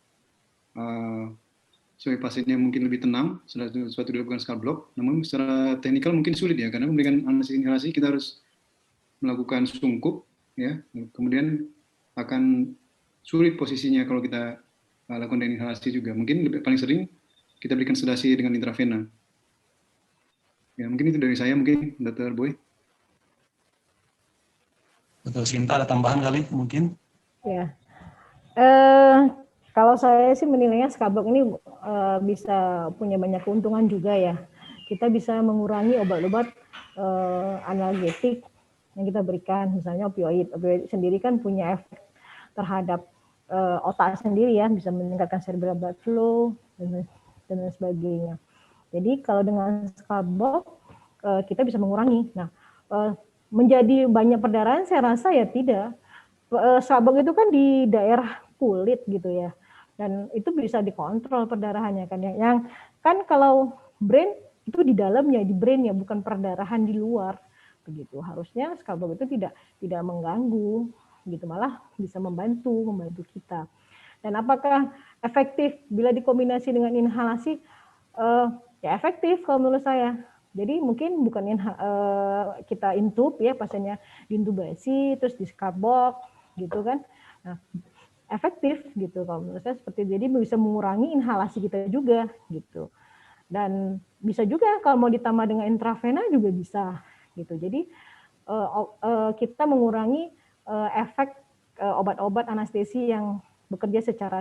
Speaker 6: supaya pasiennya mungkin lebih tenang sesuatu dilakukan scalp block. Namun secara teknikal mungkin sulit ya, karena memberikan anestesi inhalasi kita harus melakukan sungkup ya, kemudian akan sulit posisinya kalau kita lakukan dengan inhalasi juga. Mungkin paling sering kita berikan sedasi dengan intravena. Ya, mungkin itu dari saya, mungkin Dr. Boy.
Speaker 4: Dr. Sinta ada tambahan kali mungkin?
Speaker 5: Ya. Kalau saya sih menilainya scalp block ini bisa punya banyak keuntungan juga ya. Kita bisa mengurangi obat-obat analgetik yang kita berikan, misalnya opioid. Opioid sendiri kan punya efek terhadap otak sendiri ya, bisa meningkatkan cerebral blood flow dan sebagainya. Jadi kalau dengan scalp block kita bisa mengurangi. Nah, menjadi banyak perdarahan saya rasa ya tidak. Scalp block itu kan di daerah kulit gitu ya. Dan itu bisa dikontrol perdarahannya kan. Yang kan kalau brain itu di dalamnya, di brain ya, bukan perdarahan di luar begitu. Harusnya scalp box itu tidak mengganggu gitu, malah bisa membantu kita. Dan apakah efektif bila dikombinasi dengan inhalasi? Ya efektif kalau menurut saya. Jadi mungkin bukan kita intub ya, pasiennya diintubasi terus di scalp box gitu kan. Nah, efektif gitu kalau menurut saya seperti itu. Jadi bisa mengurangi inhalasi kita juga gitu. Dan bisa juga kalau mau ditambah dengan intravena juga bisa gitu. Jadi kita mengurangi efek obat-obat anestesi yang bekerja secara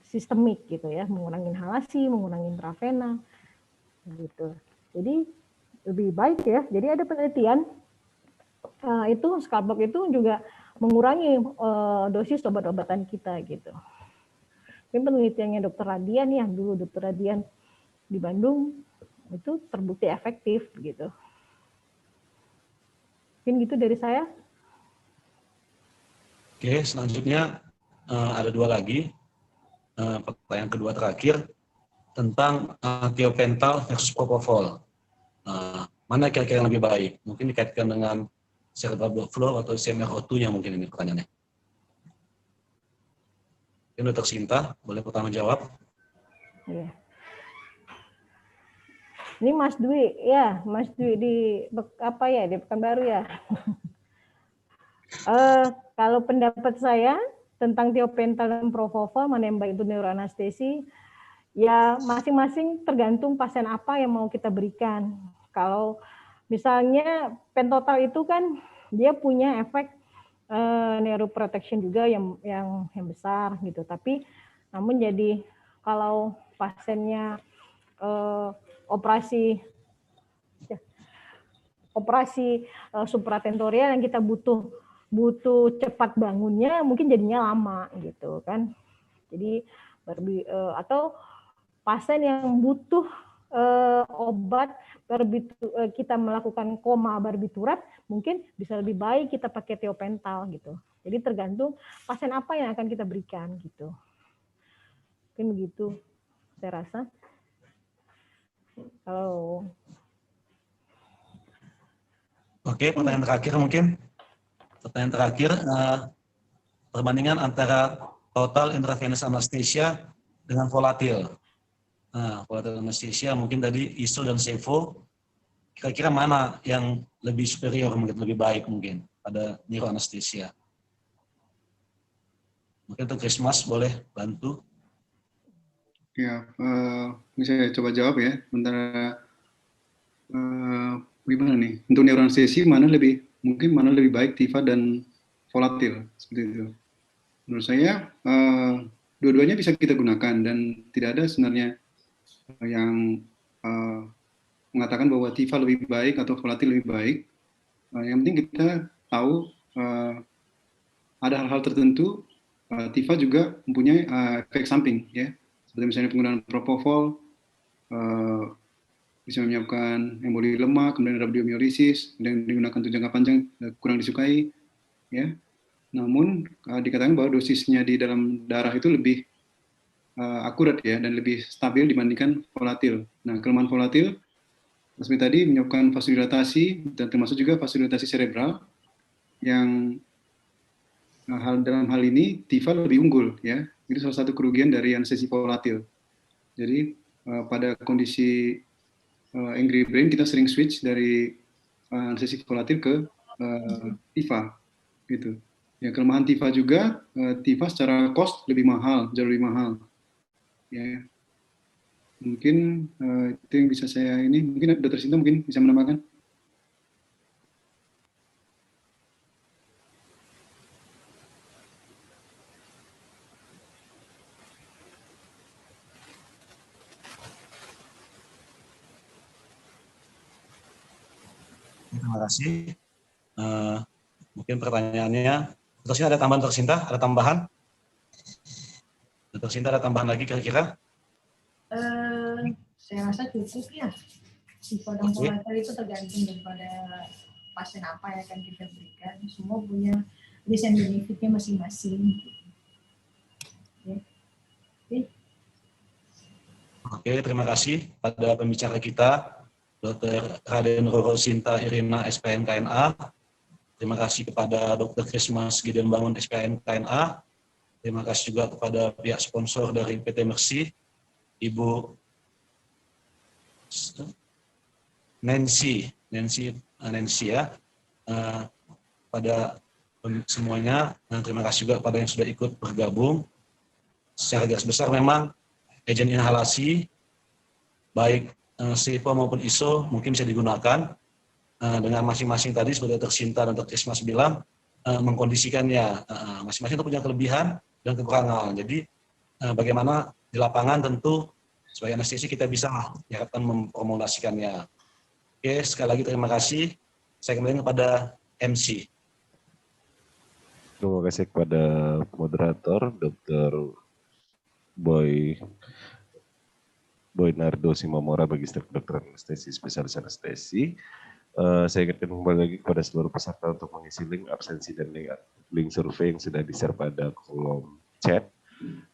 Speaker 5: sistemik gitu ya, mengurangi inhalasi, mengurangi intravena gitu. Jadi lebih baik ya. Jadi ada penelitian itu scalp box itu juga mengurangi dosis obat-obatan kita gitu. Ini penelitiannya Dr. Radian ya, dulu Dr. Radian di Bandung itu terbukti efektif gitu. Mungkin gitu dari saya.
Speaker 4: Oke, selanjutnya ada 2 lagi. Pertanyaan kedua terakhir tentang thiopental versus propofol. Mana kira-kira yang lebih baik? Mungkin dikaitkan dengan cerebral blood flow atau CMRO2-nya mungkin ini pertanyaannya. Ini Dr. Sinta, boleh pertama jawab?
Speaker 5: Iya. Ini Mas Dwi, ya, Mas Dwi di apa ya, di Pekanbaru ya. Kalau pendapat saya tentang thiopental dan propofol, mana yang baik untuk neuroanestesi, ya masing-masing tergantung pasien apa yang mau kita berikan. Kalau misalnya pentotal itu kan dia punya efek neuroprotection juga yang besar gitu. Tapi namun jadi kalau pasiennya operasi supratentorial yang kita butuh cepat bangunnya, mungkin jadinya lama gitu kan. Jadi atau pasien yang butuh obat kita melakukan koma barbiturat, mungkin bisa lebih baik kita pakai thiopental gitu. Jadi tergantung pasien apa yang akan kita berikan gitu. Mungkin begitu saya rasa. Halo.
Speaker 4: Oke, pertanyaan terakhir mungkin. Pertanyaan terakhir, perbandingan antara total intravenous anesthesia dengan volatil. Nah, volatil anesthesia mungkin tadi ISO dan SEVO, kira-kira mana yang lebih superior, mungkin lebih baik mungkin pada neuroanestesia? Mungkin untuk Christmas boleh bantu.
Speaker 6: Ya, bisa saya coba jawab ya. Sementara gimana nih? Untuk neuroanestesi mana lebih baik TIVA dan volatil seperti itu. Menurut saya dua-duanya bisa kita gunakan dan tidak ada sebenarnya yang mengatakan bahwa TIVA lebih baik atau volatil lebih baik. Yang penting kita tahu ada hal-hal tertentu TIVA juga mempunyai efek samping ya. Seperti misalnya penggunaan propofol bisa menyebabkan emboli lemak, kemudian rhabdomyolysis, dan digunakan untuk jangka panjang kurang disukai, ya. Namun dikatakan bahwa dosisnya di dalam darah itu lebih akurat ya dan lebih stabil dibandingkan volatil. Nah, kelemahan volatil seperti tadi menyebabkan vasodilatasi dan termasuk juga vasodilatasi cerebral yang dalam hal ini TIVA lebih unggul ya. Itu salah satu kerugian dari anestesi volatil. Jadi pada kondisi angry brain kita sering switch dari anestesi volatil ke TIVA gitu. Ya, kelemahan TIVA juga TIVA secara cost lebih mahal, jauh lebih mahal. Ya. Mungkin itu yang bisa saya ini, mungkin Dr. Sinta mungkin bisa menambahkan.
Speaker 4: Terima kasih. Mungkin pertanyaannya, Dr. Sinta ada tambahan, Dr. Sinta? Ada tambahan? Dr. Sinta ada tambahan lagi kira-kira?
Speaker 9: Saya rasa cukup ya. TIVA dan volatil itu tergantung daripada pasien apa yang akan kita berikan. Semua punya risk and benefit-nya masing-masing.
Speaker 4: Oke, terima kasih pada pembicara kita, Dr. Raden Roro Sinta Irina, SPN KNA. Terima kasih kepada Dr. Krismas Gideon Bangun, SPN KNA. Terima kasih juga kepada pihak sponsor dari PT Mercy, Ibu Nancy ya, pada semuanya. Terima kasih juga pada yang sudah ikut bergabung. Secara garis besar memang agent inhalasi baik SIPO maupun ISO mungkin bisa digunakan dengan masing-masing tadi seperti Dr. Sinta dan Dr. Krismas bilang, mengkondisikannya masing-masing itu punya kelebihan dan kekurangan. Jadi bagaimana di lapangan tentu sebagai anestesi kita bisa diharapkan memformulasikannya. Oke, sekali lagi terima kasih. Saya kembali kepada MC.
Speaker 1: Terima kasih kepada moderator Dr. Boynardo Simamora, Magister Kedokteran Anestesi, Spesialis Anestesi. Saya ingatkan kembali lagi kepada seluruh peserta untuk mengisi link absensi dan link survei yang sudah di-share pada kolom chat.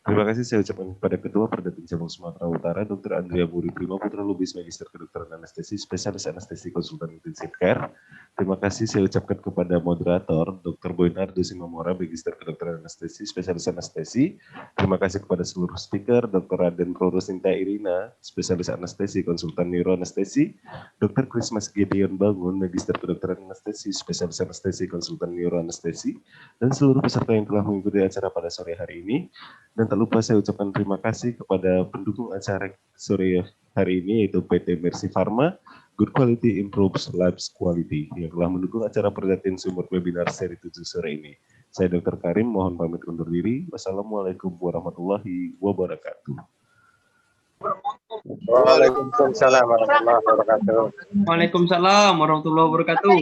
Speaker 1: Terima kasih saya ucapkan kepada Ketua Perdatin Cabang Sumatera Utara, Dr. Andrea Buri Prima Putra Lubis, Magister Kedokteran Anestesi, Spesialis Anestesi Konsultan Intensive Care. Terima kasih saya ucapkan kepada moderator, Dr. Boynardo Simamora, Magister Kedokteran Anestesi, Spesialis Anestesi. Terima kasih kepada seluruh speaker, Dr. Raden Roro Sinta Irina, Spesialis Anestesi, Konsultan Neuroanestesi, Dr. Krismas Gideon Bangun, Magister Kedokteran Anestesi, Spesialis Anestesi, Konsultan Neuroanestesi, dan seluruh peserta yang telah mengikuti acara pada sore hari ini. Dan tak lupa saya ucapkan terima kasih kepada pendukung acara sore hari ini, yaitu PT Mercy Pharma, Good Quality Improves Lives Quality, yang telah mendukung acara Perdatin Sumur Webinar seri 7 sore ini. Saya Dr. Karim, mohon pamit undur diri. Wassalamualaikum warahmatullahi wabarakatuh.
Speaker 10: Waalaikumsalam warahmatullahi wabarakatuh.
Speaker 11: Waalaikumsalam warahmatullahi wabarakatuh.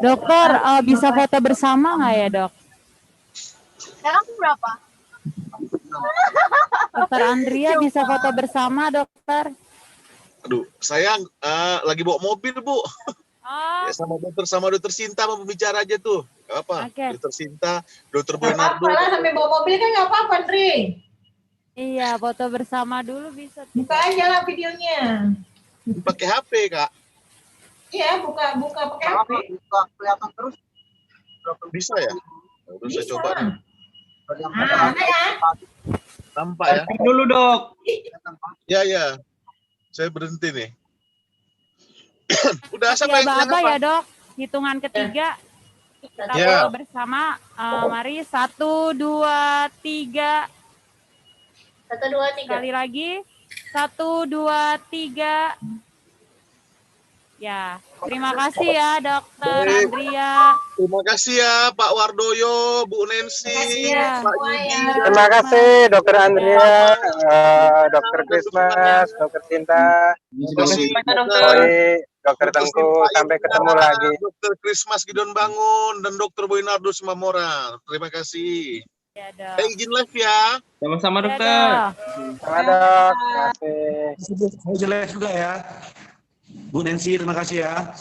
Speaker 7: Dokter, bisa foto bersama nggak ya, Dok?
Speaker 9: Sekarang berapa?
Speaker 7: Dokter Andrea bisa foto bersama, Dokter?
Speaker 12: Aduh, saya lagi bawa mobil, Bu. Ya, sama dokter Sinta mau pembicara aja tuh. Gak apa?
Speaker 7: Okay.
Speaker 12: Dokter Sinta, dokter Boynardo.
Speaker 9: Apa lah sampai bawa mobil kan nggak apa-apa, Andri.
Speaker 7: Iya, foto bersama dulu bisa.
Speaker 9: Buka aja lah videonya.
Speaker 12: Pakai HP, Kak.
Speaker 9: Iya, buka pakai HP.
Speaker 12: Buka kelihatan terus. Bisa ya? Udah saya coba nih.
Speaker 9: Nah, ya.
Speaker 12: Nampak ya?
Speaker 11: Dulu, Dok.
Speaker 12: Ya. Saya berhenti nih. Udah siapa yang
Speaker 7: apa ya, Dok? Hitungan ketiga. Kita foto bersama. Mari 1, 2, 3.
Speaker 9: 1, 2, 3.
Speaker 7: Sekali lagi. 1, 2, 3. Ya, terima kasih ya Dokter Andrea.
Speaker 12: Terima kasih ya Pak Wardoyo, Bu Nancy, Pak Yudi.
Speaker 10: Terima kasih Dokter Andrea, Dokter Krismas, Dokter Sinta, Dokter Tengku. Sampai ketemu lagi.
Speaker 12: Dokter Krismas Gideon Bangun dan Dokter Boynardo Simamora. Terima kasih.
Speaker 7: Ya, Dok.
Speaker 12: Izin live ya.
Speaker 11: Sama-sama Dokter.
Speaker 10: Sama Dok. Terima kasih.
Speaker 4: Saya jelas juga ya. Bu Nancy, terima kasih ya.